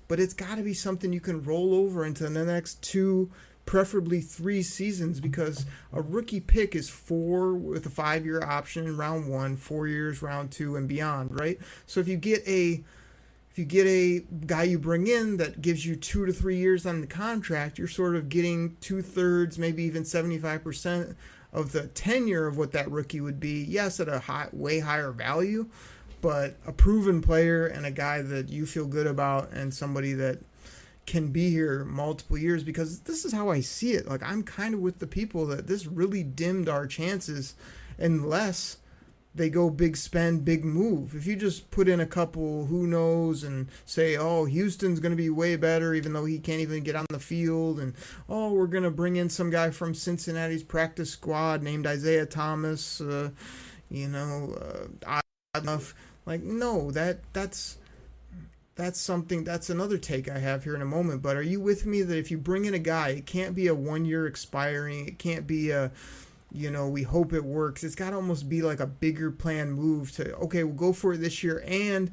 Speaker 1: But it's got to be something you can roll over into the next 2, preferably 3 seasons, because a rookie pick is 4 with a 5-year option in round 1, 4 years round 2 and beyond, right? So if you get a guy you bring in that gives you 2 to 3 years on the contract, you're sort of getting 2/3, maybe even 75% of the tenure of what that rookie would be. Yes, at a way higher value, but a proven player and a guy that you feel good about and somebody that can be here multiple years, because this is how I see it. Like, I'm kind of with the people that this really dimmed our chances unless they go big spend, big move. If you just put in a couple who knows and say, oh, Houston's going to be way better even though he can't even get on the field, and oh, we're going to bring in some guy from Cincinnati's practice squad named Isaiah Thomas, odd enough. Like, no, that's something, that's another take I have here in a moment. But are you with me that if you bring in a guy, it can't be a 1-year expiring, it can't be a, we hope it works. It's got to almost be like a bigger plan move to, okay, we'll go for it this year, and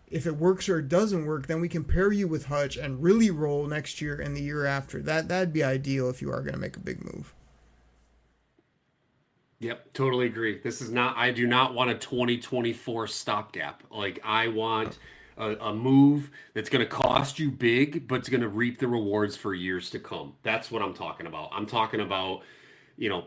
Speaker 1: if it works or it doesn't work, then we can pair you with Hutch and really roll next year and the year after. That'd be ideal if you are going to make a big move.
Speaker 7: Yep, totally agree. I do not want a 2024 stopgap. Like, I want a move that's going to cost you big, but it's going to reap the rewards for years to come. That's what I'm talking about. I'm talking about, you know,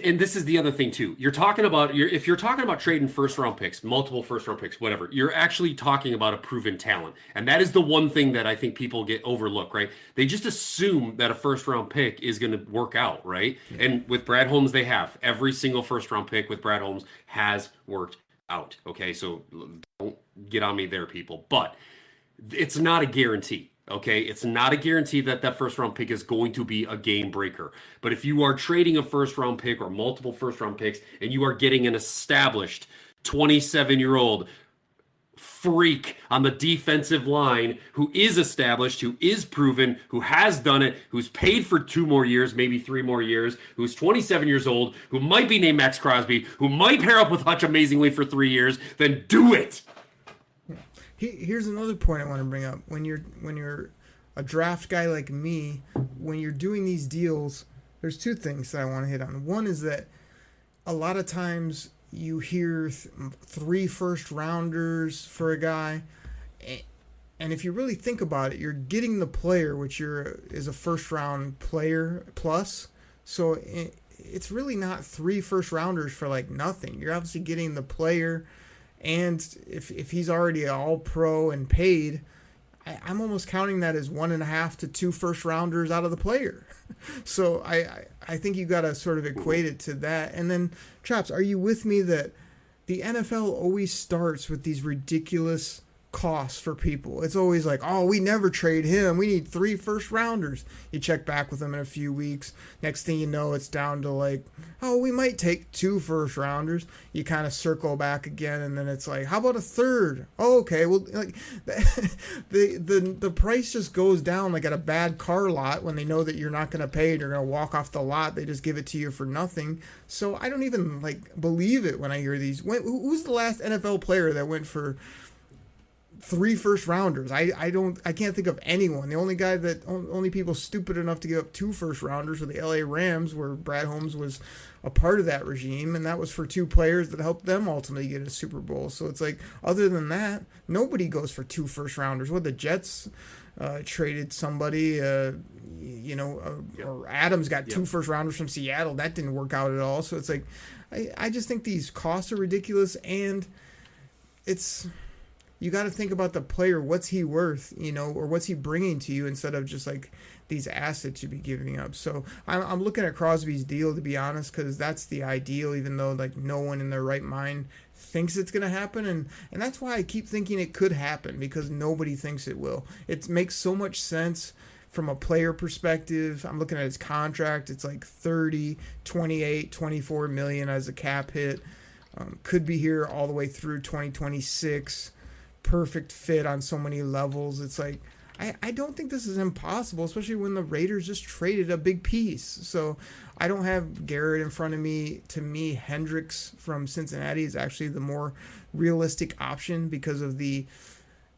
Speaker 7: and this is the other thing too. You're talking about if you're talking about trading first round picks, multiple first round picks, whatever, you're actually talking about a proven talent. And that is the one thing that I think people get overlooked, right? They just assume that a first round pick is going to work out, right? Yeah. And with Brad Holmes, they have. Every single first round pick with Brad Holmes has worked out. Okay, so don't get on me there, people. But it's not a guarantee. Okay, it's not a guarantee that that first round pick is going to be a game breaker. But if you are trading a first round pick or multiple first round picks and you are getting an established 27-year-old freak on the defensive line who is established, who is proven, who has done it, who's paid for 2 more years, maybe 3 more years, who's 27 years old, who might be named Max Crosby, who might pair up with Hutch amazingly for 3 years, then do it.
Speaker 1: Here's another point I want to bring up. When you're a draft guy like me, when you're doing these deals, there's 2 things that I want to hit on. One is that a lot of times you hear 3 first rounders for a guy, and if you really think about it, you're getting the player, which is a first round player plus. So it's really not 3 first rounders for like nothing. You're obviously getting the player. And if he's already an all-pro and paid, I'm almost counting that as 1.5 to 2 first rounders out of the player. So I think you got to sort of equate it to that. And then, Chops, are you with me that the NFL always starts with these ridiculous costs for people? It's always like, oh, we never trade him. We need 3 first rounders. You check back with them in a few weeks. Next thing you know, it's down to like, oh, we might take 2 first rounders. You kind of circle back again, and then it's like, how about a third? Oh, okay. Well, like the price just goes down like at a bad car lot when they know that you're not going to pay it. You're going to walk off the lot. They just give it to you for nothing. So I don't even like believe it when I hear these. Who's the last NFL player that went for 3 first rounders? I can't think of anyone. The only people stupid enough to give up 2 first rounders were the LA Rams, where Brad Holmes was a part of that regime, and that was for 2 players that helped them ultimately get a Super Bowl. So it's like, other than that, nobody goes for 2 first rounders. Well, the Jets traded somebody, or Adams got 2 first rounders from Seattle. That didn't work out at all. So it's like, I just think these costs are ridiculous, and it's, you got to think about the player. What's he worth, or what's he bringing to you, instead of just like these assets you'd be giving up. So I'm looking at Crosby's deal, to be honest, because that's the ideal, even though like no one in their right mind thinks it's going to happen. And that's why I keep thinking it could happen, because nobody thinks it will. It makes so much sense from a player perspective. I'm looking at his contract. It's like 30, 28, 24 million as a cap hit. Could be here all the way through 2026. Perfect fit on so many levels. It's like, I don't think this is impossible, especially when the Raiders just traded a big piece. So I don't have Garrett in front of me. To me, Hendricks from Cincinnati is actually the more realistic option because of the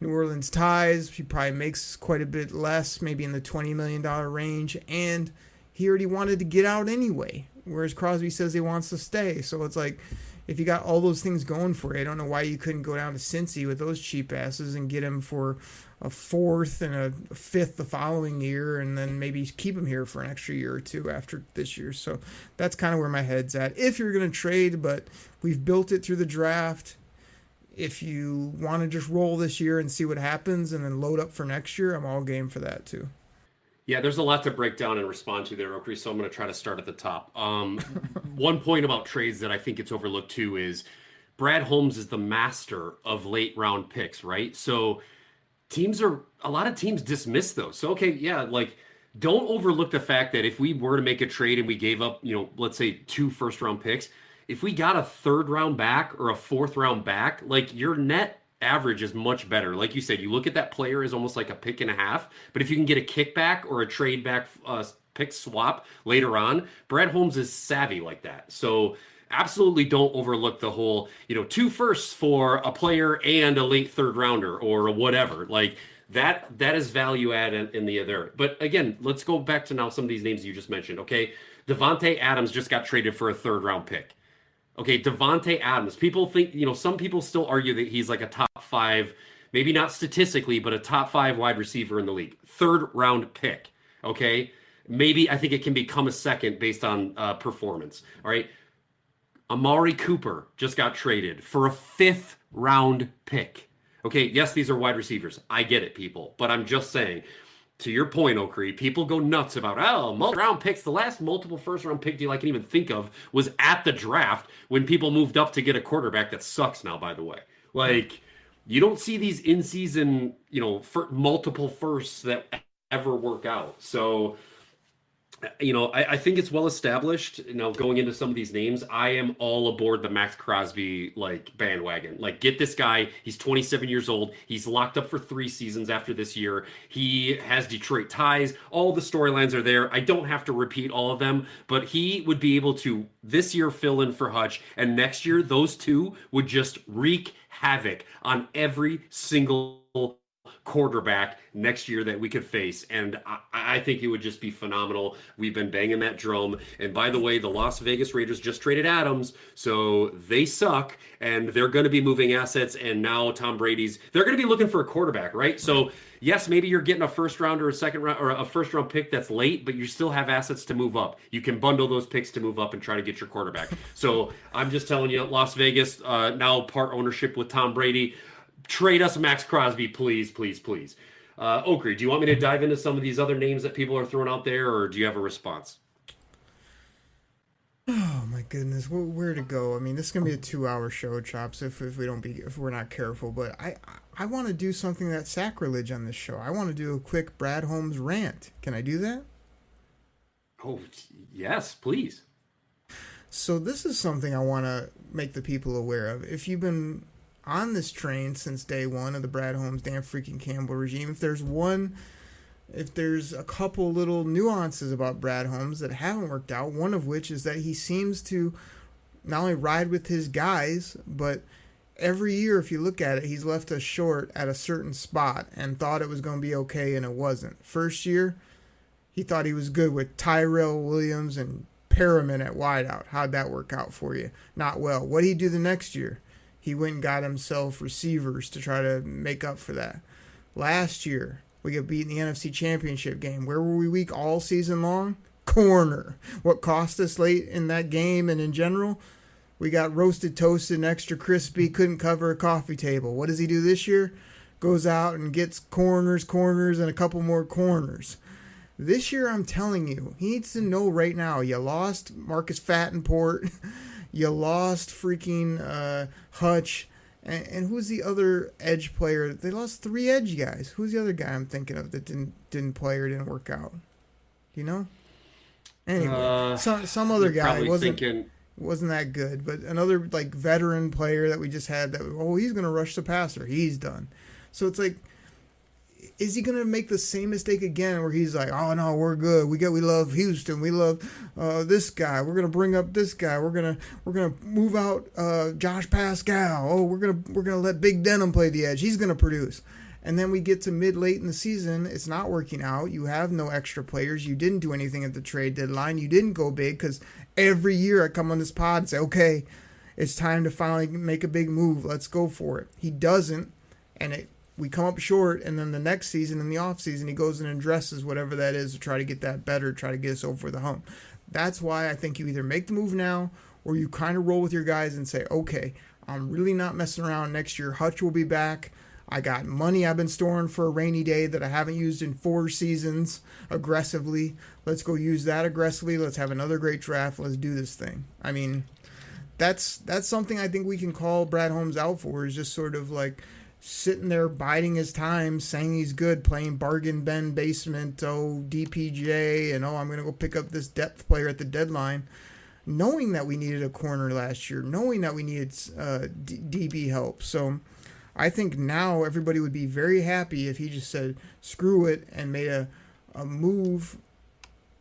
Speaker 1: New Orleans ties. He probably makes quite a bit less, maybe in the $20 million range, and he already wanted to get out anyway, whereas Crosby says he wants to stay. So it's like, if you got all those things going for you, I don't know why you couldn't go down to Cincy with those cheap asses and get him for a 4th and a 5th the following year, and then maybe keep him here for an extra year or 2 after this year. So that's kind of where my head's at. If you're going to trade, but we've built it through the draft. If you want to just roll this year and see what happens and then load up for next year, I'm all game for that too.
Speaker 7: Yeah, there's a lot to break down and respond to there, Oakley, so I'm going to try to start at the top. One point about trades that I think it's overlooked too is Brad Holmes is the master of late round picks, right? So a lot of teams dismiss those. So, okay, yeah, like, don't overlook the fact that if we were to make a trade and we gave up, let's say 2 first round picks, if we got a 3rd round back or a 4th round back, like, your net average is much better. Like you said, you look at that player as almost like a pick and a half, but if you can get a kickback or a trade back pick swap later on, Brad Holmes is savvy like that. So absolutely don't overlook the whole, 2 firsts for a player and a late 3rd rounder or whatever. Like that is value add in the other. But again, let's go back to now some of these names you just mentioned. Okay, Devontae Adams just got traded for a 3rd round pick. Okay, Devontae Adams. People think, some people still argue that he's like a top 5, maybe not statistically, but a top 5 wide receiver in the league. 3rd round pick. Okay, maybe I think it can become a second based on performance. All right, Amari Cooper just got traded for a 5th round pick. Okay, yes, these are wide receivers. I get it, people, but I'm just saying. To your point, Okri, people go nuts about, multi-round picks. The last multiple first-round pick deal I can even think of was at the draft when people moved up to get a quarterback that sucks now, by the way. Like, you don't see these in-season, multiple firsts that ever work out. So, I think it's well established. Going into some of these names, I am all aboard the Max Crosby bandwagon. Get this guy. He's 27 years old. He's locked up for 3 seasons after this year. He has Detroit ties. All the storylines are there. I don't have to repeat all of them, but he would be able to this year fill in for Hutch, and next year those two would just wreak havoc on every single quarterback next year that we could face, and I think it would just be phenomenal. We've been banging that drum, and by the way, the Las Vegas Raiders just traded Adams, so they suck, and they're going to be moving assets, and now Tom Brady's, they're going to be looking for a quarterback, right? So yes, maybe you're getting a first round or a second round or a first round pick that's late, but you still have assets to move up. You can bundle those picks to move up and try to get your quarterback. So I'm just telling you, Las Vegas, now part ownership with Tom Brady. Trade us Max Crosby, please, please, please. Okri, do you want me to dive into some of these other names that people are throwing out there, or do you have a response?
Speaker 1: Oh my goodness, where to go? I mean, this is gonna be a 2-hour show, Chops. If we're not careful, but I want to do something that's sacrilege on this show. I want to do a quick Brad Holmes rant. Can I do that?
Speaker 7: Oh yes, please.
Speaker 1: So this is something I want to make the people aware of. If you've been on this train since day one of the Brad Holmes, Dan freaking Campbell regime, if there's a couple little nuances about Brad Holmes that haven't worked out, one of which is that he seems to not only ride with his guys, but every year, if you look at it, he's left us short at a certain spot and thought it was going to be okay, and it wasn't. First year, he thought he was good with Tyrell Williams and Perriman at wideout. How'd that work out for you? Not well. What'd he do the next year? He went and got himself receivers to try to make up for that. Last year, we got beat in the NFC Championship game. Where were we weak all season long? Corner. What cost us late in that game and in general? We got roasted, toasted, and extra crispy, couldn't cover a coffee table. What does he do this year? Goes out and gets corners, and a couple more corners. This year, I'm telling you, he needs to know right now, you lost Marcus Fattenport. You lost freaking Hutch. And who's the other edge player? They lost 3 edge guys. Who's the other guy I'm thinking of that didn't play or didn't work out? You know? Anyway, some other guy wasn't that good, but another veteran player that we just had that he's gonna rush the passer. He's done. So it's like, is he gonna make the same mistake again where he's like, oh no, we're good. We love Houston. We love this guy. We're gonna bring up this guy. We're gonna move out Josh Pascal. Oh, we're gonna let Big Denham play the edge. He's gonna produce. And then we get to late in the season. It's not working out. You have no extra players. You didn't do anything at the trade deadline. You didn't go big, because every year I come on this pod and say, okay, it's time to finally make a big move. Let's go for it. He doesn't, and we come up short, and then the next season, in the offseason, he goes in and addresses whatever that is to try to get that better, try to get us over the hump. That's why I think you either make the move now, or you kind of roll with your guys and say, okay, I'm really not messing around next year. Hutch will be back. I got money I've been storing for a rainy day that I haven't used in 4 seasons aggressively. Let's go use that aggressively. Let's have another great draft. Let's do this thing. I mean, that's something I think we can call Brad Holmes out for, is just sort of like sitting there biding his time, saying he's good, playing bargain bin basement, DPJ, and I'm going to go pick up this depth player at the deadline, knowing that we needed a corner last year, knowing that we needed DB help. So I think now everybody would be very happy if he just said, screw it, and made a move.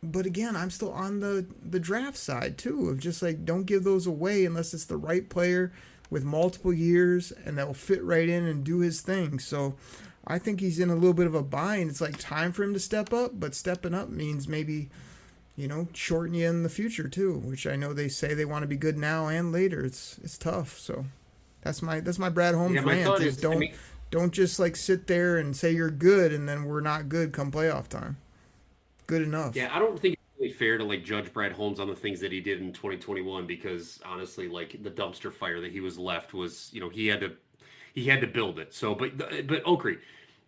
Speaker 1: But again, I'm still on the draft side too, of just don't give those away unless it's the right player with multiple years and that will fit right in and do his thing. So I think he's in a little bit of a bind. It's time for him to step up, but stepping up means maybe shorten you in the future too, which I know they say they want to be good now and later. It's tough. So that's my Brad Holmes rant. Is don't just like sit there and say you're good and then we're not good come playoff time. Good enough.
Speaker 7: Yeah, I don't think it's really fair to like judge Brad Holmes on the things that he did in 2021 because honestly, like the dumpster fire that he was left was, he had to build it. So, but Oakrey,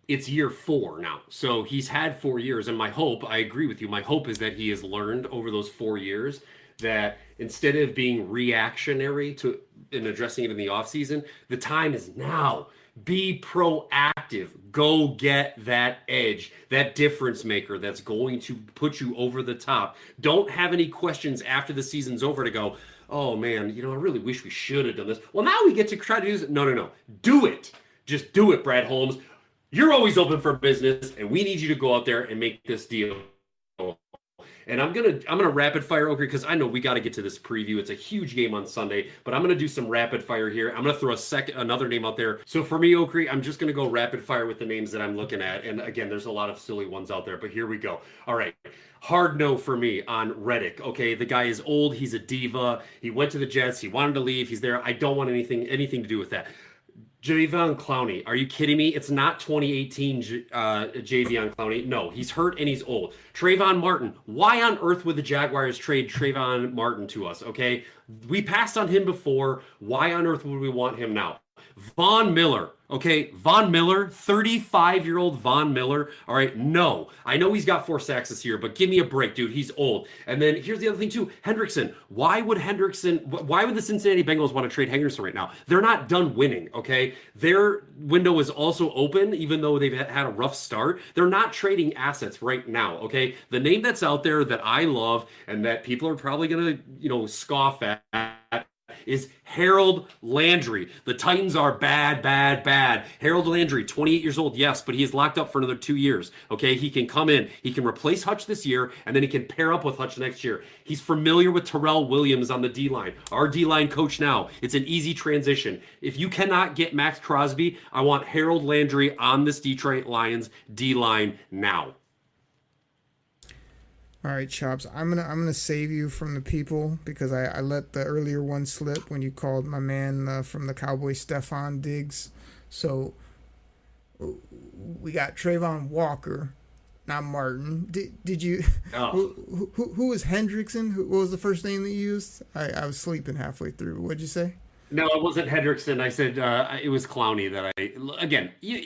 Speaker 7: it's year 4 now. So he's had 4 years. And I agree with you. My hope is that he has learned over those 4 years that instead of being reactionary in addressing it in the offseason, the time is now. Be proactive. Go get that edge, that difference maker that's going to put you over the top. Don't have any questions after the season's over to go, oh man, I really wish we should have done this. Well, now we get to try to do this. No. Do it. Just do it, Brad Holmes. You're always open for business, and we need you to go out there and make this deal. And I'm gonna rapid fire Oakrey because I know we got to get to this preview. It's a huge game on Sunday, but I'm gonna do some rapid fire here. I'm gonna throw another name out there. So for me, Oakrey, I'm just gonna go rapid fire with the names that I'm looking at. And again, there's a lot of silly ones out there, but here we go. All right. Hard no for me on Reddick. Okay, the guy is old. He's a diva. He went to the Jets. He wanted to leave. He's there. I don't want anything to do with that. Jadeveon Clowney, are you kidding me? It's not 2018 Jadeveon Clowney. No, he's hurt and he's old. Trayvon Martin, why on earth would the Jaguars trade Trayvon Martin to us, okay? We passed on him before. Why on earth would we want him now? Von Miller, okay? Von Miller, 35-year-old Von Miller, all right? No. I know he's got 4 sacks this year, but give me a break, dude. He's old. And then here's the other thing, too. Hendrickson. Why would the Cincinnati Bengals want to trade Hendrickson right now? They're not done winning, okay? Their window is also open, even though they've had a rough start. They're not trading assets right now, okay? The name that's out there that I love and that people are probably going to, scoff at is Harold Landry. The Titans are bad. Harold Landry, 28 years old, yes, but he is locked up for another 2 years. Okay, he can come in, he can replace Hutch this year, and then he can pair up with Hutch next year. He's familiar with Terrell Williams on the D-line, our D-line coach now. It's an easy transition. If you cannot get Max Crosby, I want Harold Landry on this Detroit Lions D-line now.
Speaker 1: All right, Chops. I'm gonna save you from the people because I let the earlier one slip when you called my man from the Cowboys, Stephon Diggs. So we got Trayvon Walker, not Martin. Did you? Oh. Who was Hendrickson? What was the first name that you used? I was sleeping halfway through. What'd you say?
Speaker 7: No, it wasn't Hendrickson. I said it was Clowney.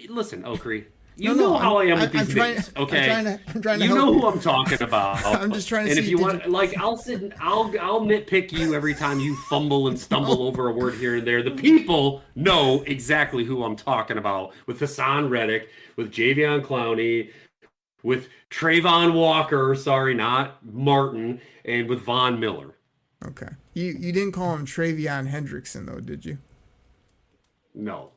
Speaker 7: Listen, Oakrey. You know how I am with these names, okay?
Speaker 1: I'm trying to
Speaker 7: you
Speaker 1: help
Speaker 7: know
Speaker 1: you.
Speaker 7: who I'm talking about.
Speaker 1: I'm just trying to
Speaker 7: and
Speaker 1: see.
Speaker 7: if you want, I'll nitpick you every time you fumble and stumble over a word here and there. The people know exactly who I'm talking about with Hassan Reddick, with Jadeveon Clowney, with Trayvon Walker. Sorry, not Martin, and with Von Miller.
Speaker 1: Okay, you didn't call him Travion Hendrickson though, did you?
Speaker 7: No.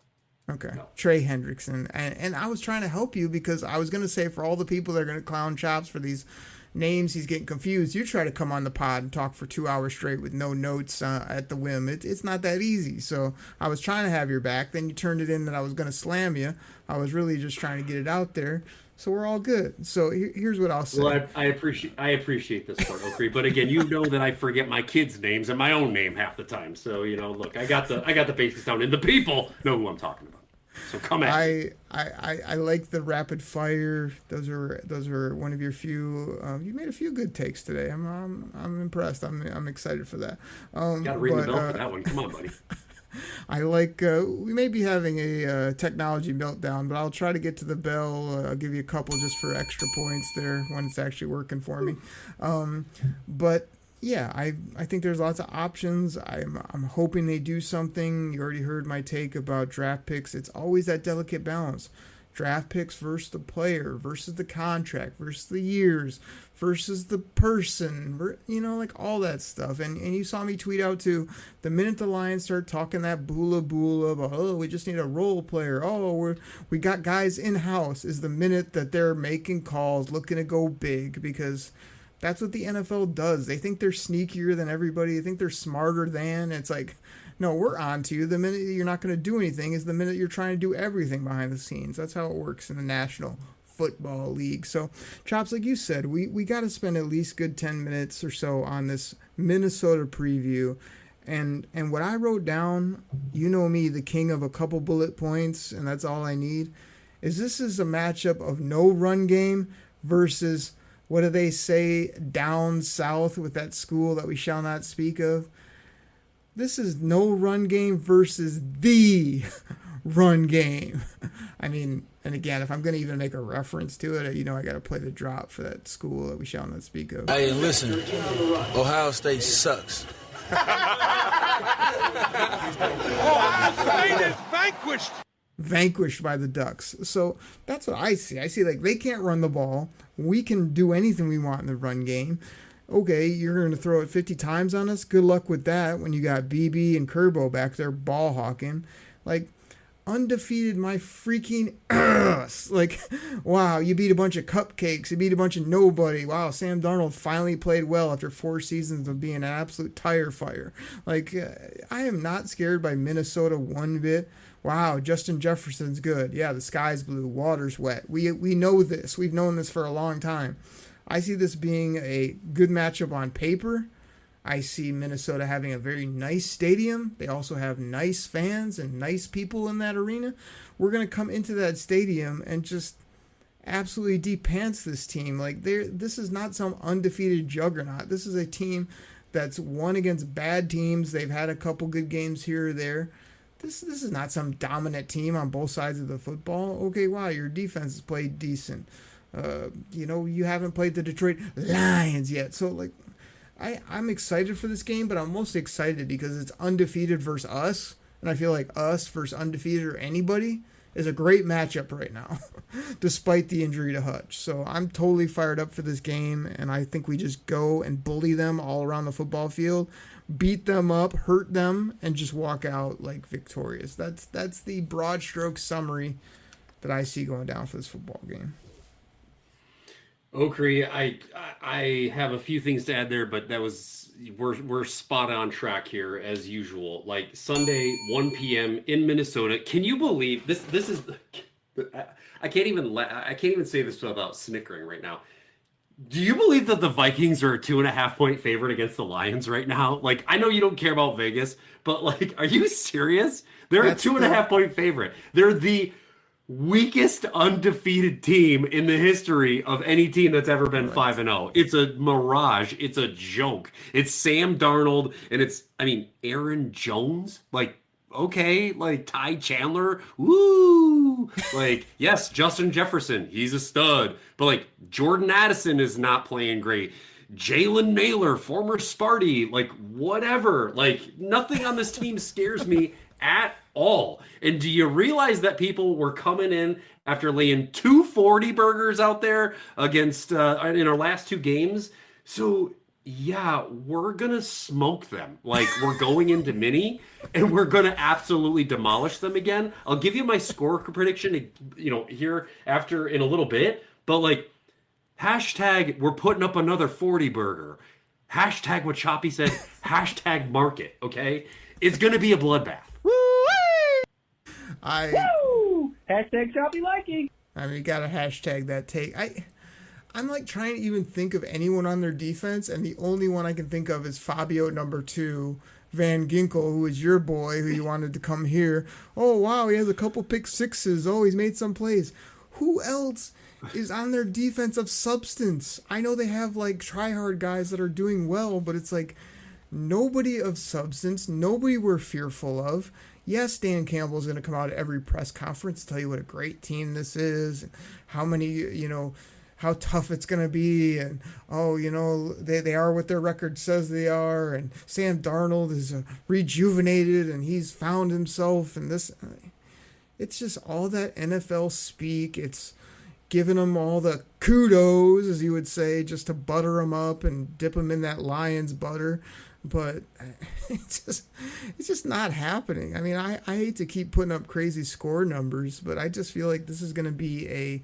Speaker 1: Okay,
Speaker 7: no.
Speaker 1: Trey Hendrickson. And I was trying to help you because I was going to say for all the people that are going to clown Chops for these names, he's getting confused. You try to come on the pod and talk for 2 hours straight with no notes at the whim. It's not that easy. So I was trying to have your back. Then you turned it in that I was going to slam you. I was really just trying to get it out there. So we're all good. So here's what I'll say.
Speaker 7: Well, I appreciate this part, Oakrey. But again, you know that I forget my kids' names and my own name half the time. So look, I got the basics down, and the people know who I'm talking about. So come at me.
Speaker 1: I like the rapid fire. Those are one of your few. You made a few good takes today. I'm impressed. I'm excited for that.
Speaker 7: Got to ring the bell for that one. Come on, buddy.
Speaker 1: I like. We may be having a technology meltdown, but I'll try to get to the bell. I'll give you a couple just for extra points there when it's actually working for me. But yeah, I think there's lots of options. I'm hoping they do something. You already heard my take about draft picks. It's always that delicate balance. Draft picks versus the player, versus the contract, versus the years, versus the person, like all that stuff. And you saw me tweet out too, the minute the Lions start talking that boola about, we just need a role player. We got guys in-house is the minute that they're making calls, looking to go big, because that's what the NFL does. They think they're sneakier than everybody. They think they're smarter than. It's like, no, we're on to you. The minute you're not going to do anything is the minute you're trying to do everything behind the scenes. That's how it works in the National football league. So, Chops, like you said, we got to spend at least good 10 minutes or so on this Minnesota preview. And what I wrote down, you know me, the king of a couple bullet points, and that's all I need, is this is a matchup of no run game versus, what do they say, down south with that school that we shall not speak of. This is no run game versus the run game. I mean, and again, if I'm going to even make a reference to it, you know, I got to play the drop for that school that we shall not speak of.
Speaker 9: Hey, listen, Ohio State sucks.
Speaker 8: Ohio State is vanquished.
Speaker 1: Vanquished by the Ducks. So that's what I see. I see like they can't run the ball. We can do anything we want in the run game. Okay, you're going to throw it 50 times on us? Good luck with that when you got BB and Kerbo back there ball hawking. Like, undefeated my freaking ass. Like, wow, you beat a bunch of cupcakes. You beat a bunch of nobody. Wow, Sam Darnold finally played well after 4 seasons of being an absolute tire fire. Like, I am not scared by Minnesota one bit. Wow, Justin Jefferson's good. Yeah, the sky's blue, water's wet. We know this. We've known this for a long time. I see this being a good matchup on paper. I see Minnesota having a very nice stadium. They also have nice fans and nice people in that arena. We're going to come into that stadium and just absolutely de-pants this team. Like, this is not some undefeated juggernaut. This is a team that's won against bad teams. They've had a couple good games here or there. This is not some dominant team on both sides of the football. Okay, wow, your defense has played decent. You know, you haven't played the Detroit Lions yet. So, like, I'm excited for this game, but I'm mostly excited because it's undefeated versus us. And I feel like us versus undefeated or anybody is a great matchup right now, despite the injury to Hutch. So I'm totally fired up for this game, and I think we just go and bully them all around the football field, beat them up, hurt them, and just walk out like victorious. That's the broad stroke summary that I see going down for this football game.
Speaker 7: Okri, I have a few things to add there, but we're spot on track here as usual. Like Sunday, 1 p.m. in Minnesota. Can you believe this? This is I can't even say this without snickering right now. Do you believe that the Vikings are a 2.5 point favorite against the Lions right now? Like, I know you don't care about Vegas, but like, are you serious? They're a 2.5 point favorite. They're the weakest undefeated team in the history of any team that's ever been 5-0. It's a mirage. It's a joke. It's Sam Darnold and it's, I mean, Aaron Jones. Like, okay, like Ty Chandler. Woo! Like, yes, Justin Jefferson. He's a stud. But like, Jordan Addison is not playing great. Jalen Naylor, former Sparty, like whatever. Like, nothing on this team scares me at all. And do you realize that people were coming in after laying 240 burgers out there against in our last 2 games? So yeah, we're gonna smoke them. Like, we're going into mini and we're gonna absolutely demolish them again. I'll give you my score prediction, here after in a little bit. But like, hashtag we're putting up another 40 burger. Hashtag what Choppy said. Hashtag market. Okay, it's gonna be a bloodbath.
Speaker 2: Woo! Hashtag Choppy liking.
Speaker 1: I mean, you gotta hashtag that take. I'm like trying to even think of anyone on their defense, and the only one I can think of is Fabio number 2, Van Ginkel, who is your boy, who you wanted to come here. Oh wow, he has a couple pick sixes. Oh, he's made some plays. Who else is on their defense of substance? I know they have like try-hard guys that are doing well, but it's like nobody of substance, nobody we're fearful of. Yes, Dan Campbell is going to come out at every press conference, tell you what a great team this is, and how many, how tough it's going to be, and they are what their record says they are, and Sam Darnold is rejuvenated and he's found himself, and this, it's just all that NFL speak. It's giving them all the kudos, as you would say, just to butter them up and dip them in that Lions butter. But it's just not happening. I mean, I hate to keep putting up crazy score numbers, but I just feel like this is going to be a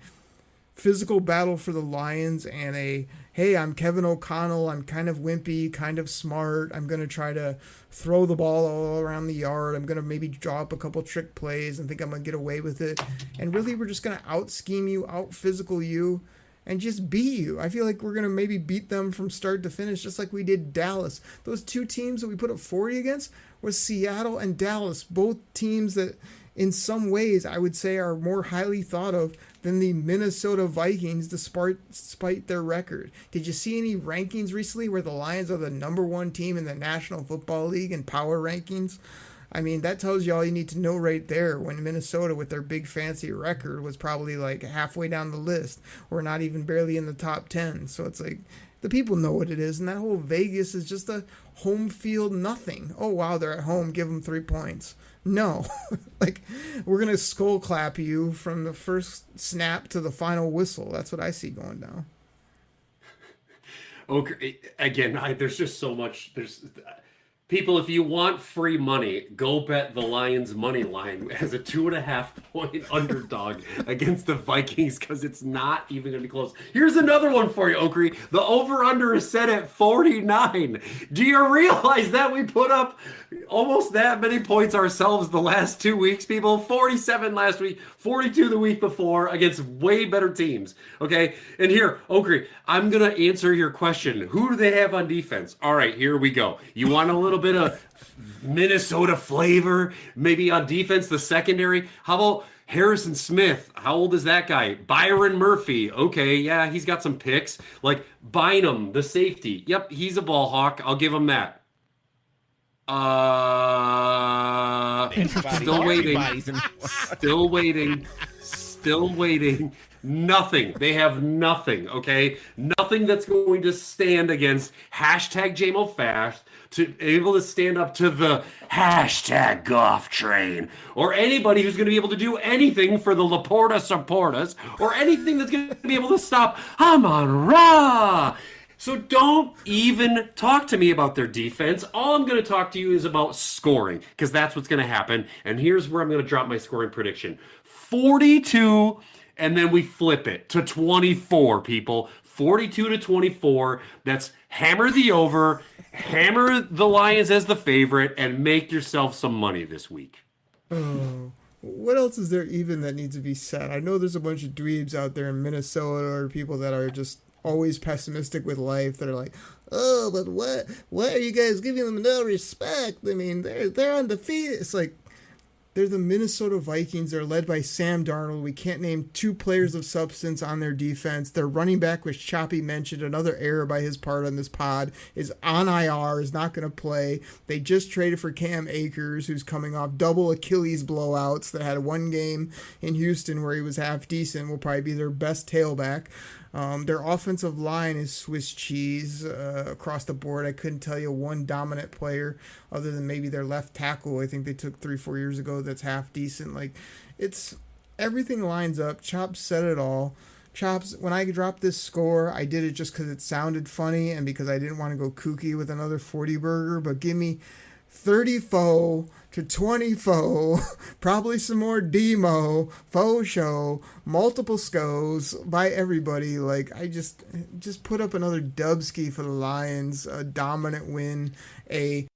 Speaker 1: physical battle for the Lions and hey, I'm Kevin O'Connell, I'm kind of wimpy, kind of smart, I'm going to try to throw the ball all around the yard, I'm going to maybe draw up a couple trick plays and think I'm going to get away with it. And really, we're just going to out-scheme you, out-physical you, and just beat you. I feel like we're going to maybe beat them from start to finish, just like we did Dallas. Those two teams that we put up 40 against was Seattle and Dallas, both teams that in some ways I would say are more highly thought of than the Minnesota Vikings despite their record. Did you see any rankings recently where the Lions are the number one team in the National Football League in power rankings? I mean, that tells you all you need to know right there, when Minnesota, with their big fancy record, was probably like halfway down the list or not even barely in the top 10. So it's like, the people know what it is, and that whole Vegas is just a home field nothing. Oh, wow, they're at home, give them 3 points. No. Like, we're going to skull clap you from the first snap to the final whistle. That's what I see going down.
Speaker 7: Okay, again, there's just so much. People, if you want free money, go bet the Lions money line as a 2.5 point underdog against the Vikings, because it's not even going to be close. Here's another one for you, Oakrey. The over-under is set at 49. Do you realize that we put up almost that many points ourselves the last 2 weeks, people? 47 last week, 42 the week before against way better teams, okay? And here, Oakrey, I'm going to answer your question. Who do they have on defense? All right, here we go. You want a little bit of Minnesota flavor, maybe on defense, the secondary? How about Harrison Smith? How old is that guy? Byron Murphy. Okay, yeah, he's got some picks. Like Bynum, the safety. Yep, he's a ball hawk. I'll give him that. Still waiting. Nothing. They have nothing, okay? Nothing that's going to stand against hashtag JMO Fast, to able to stand up to the hashtag golf train, or anybody who's going to be able to do anything for the Laporta supporters, or anything that's going to be able to stop Amon Ra. So don't even talk to me about their defense. All I'm going to talk to you is about scoring, because that's what's going to happen. And here's where I'm going to drop my scoring prediction. 42, and then we flip it to 24, people. 42-24. That's hammer the over, hammer the Lions as the favorite, and make yourself some money this week.
Speaker 1: Oh, what else is there even that needs to be said? I know there's a bunch of dweebs out there in Minnesota, or people that are just always pessimistic with life, that are like, oh, but why are you guys giving them no respect? I mean, they're undefeated. It's like, they're the Minnesota Vikings. They're led by Sam Darnold. We can't name two players of substance on their defense. Their running back, which Choppy mentioned, another error by his part on this pod, is on IR, is not going to play. They just traded for Cam Akers, who's coming off double Achilles blowouts, that had one game in Houston where he was half decent, will probably be their best tailback. Their offensive line is Swiss cheese across the board. I couldn't tell you one dominant player other than maybe their left tackle. I think they took 3-4 years ago that's half decent. Like, it's everything lines up. Chops said it all. Chops, when I dropped this score, I did it just because it sounded funny and because I didn't want to go kooky with another 40 burger. But give me 30-4 to 20-4, probably some more demo, faux show, multiple scos by everybody. Like, I just put up another dubski for the Lions, a dominant win, hey,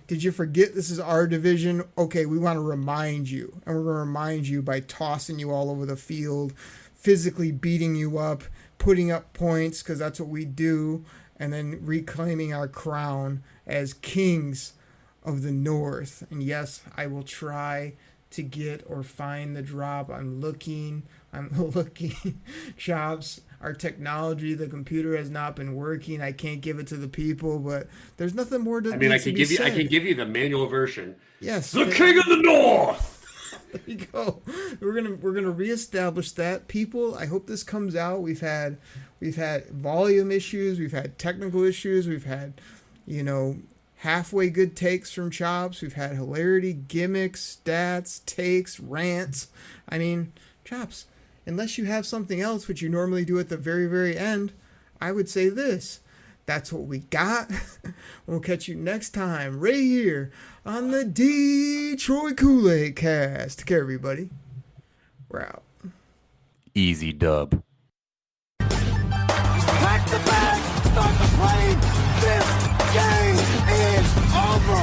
Speaker 1: did you forget this is our division? Okay, we want to remind you, and we're going to remind you by tossing you all over the field, physically beating you up, putting up points, because that's what we do, and then reclaiming our crown as kings of the North. And yes, I will try to get or find the drop. I'm looking. Chops, our technology, the computer has not been working. I can't give it to the people, but there's nothing more to.
Speaker 7: I mean, I can give you the manual version.
Speaker 1: Yes,
Speaker 7: the King of the North.
Speaker 1: There you go. We're gonna reestablish that, people. I hope this comes out. We've had volume issues. We've had technical issues. We've had, halfway good takes from Chops. We've had hilarity, gimmicks, stats, takes, rants. I mean, Chops, unless you have something else, which you normally do at the very, very end, I would say this. That's what we got. We'll catch you next time right here on the Detroit Koolaid Cast. Take care, everybody. We're out.
Speaker 7: Easy dub.
Speaker 8: the bags, start the plane. This game is over.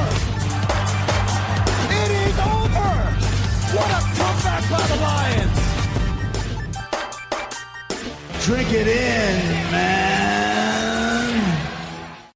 Speaker 8: It is over. What a comeback by the Lions. Drink it in, man.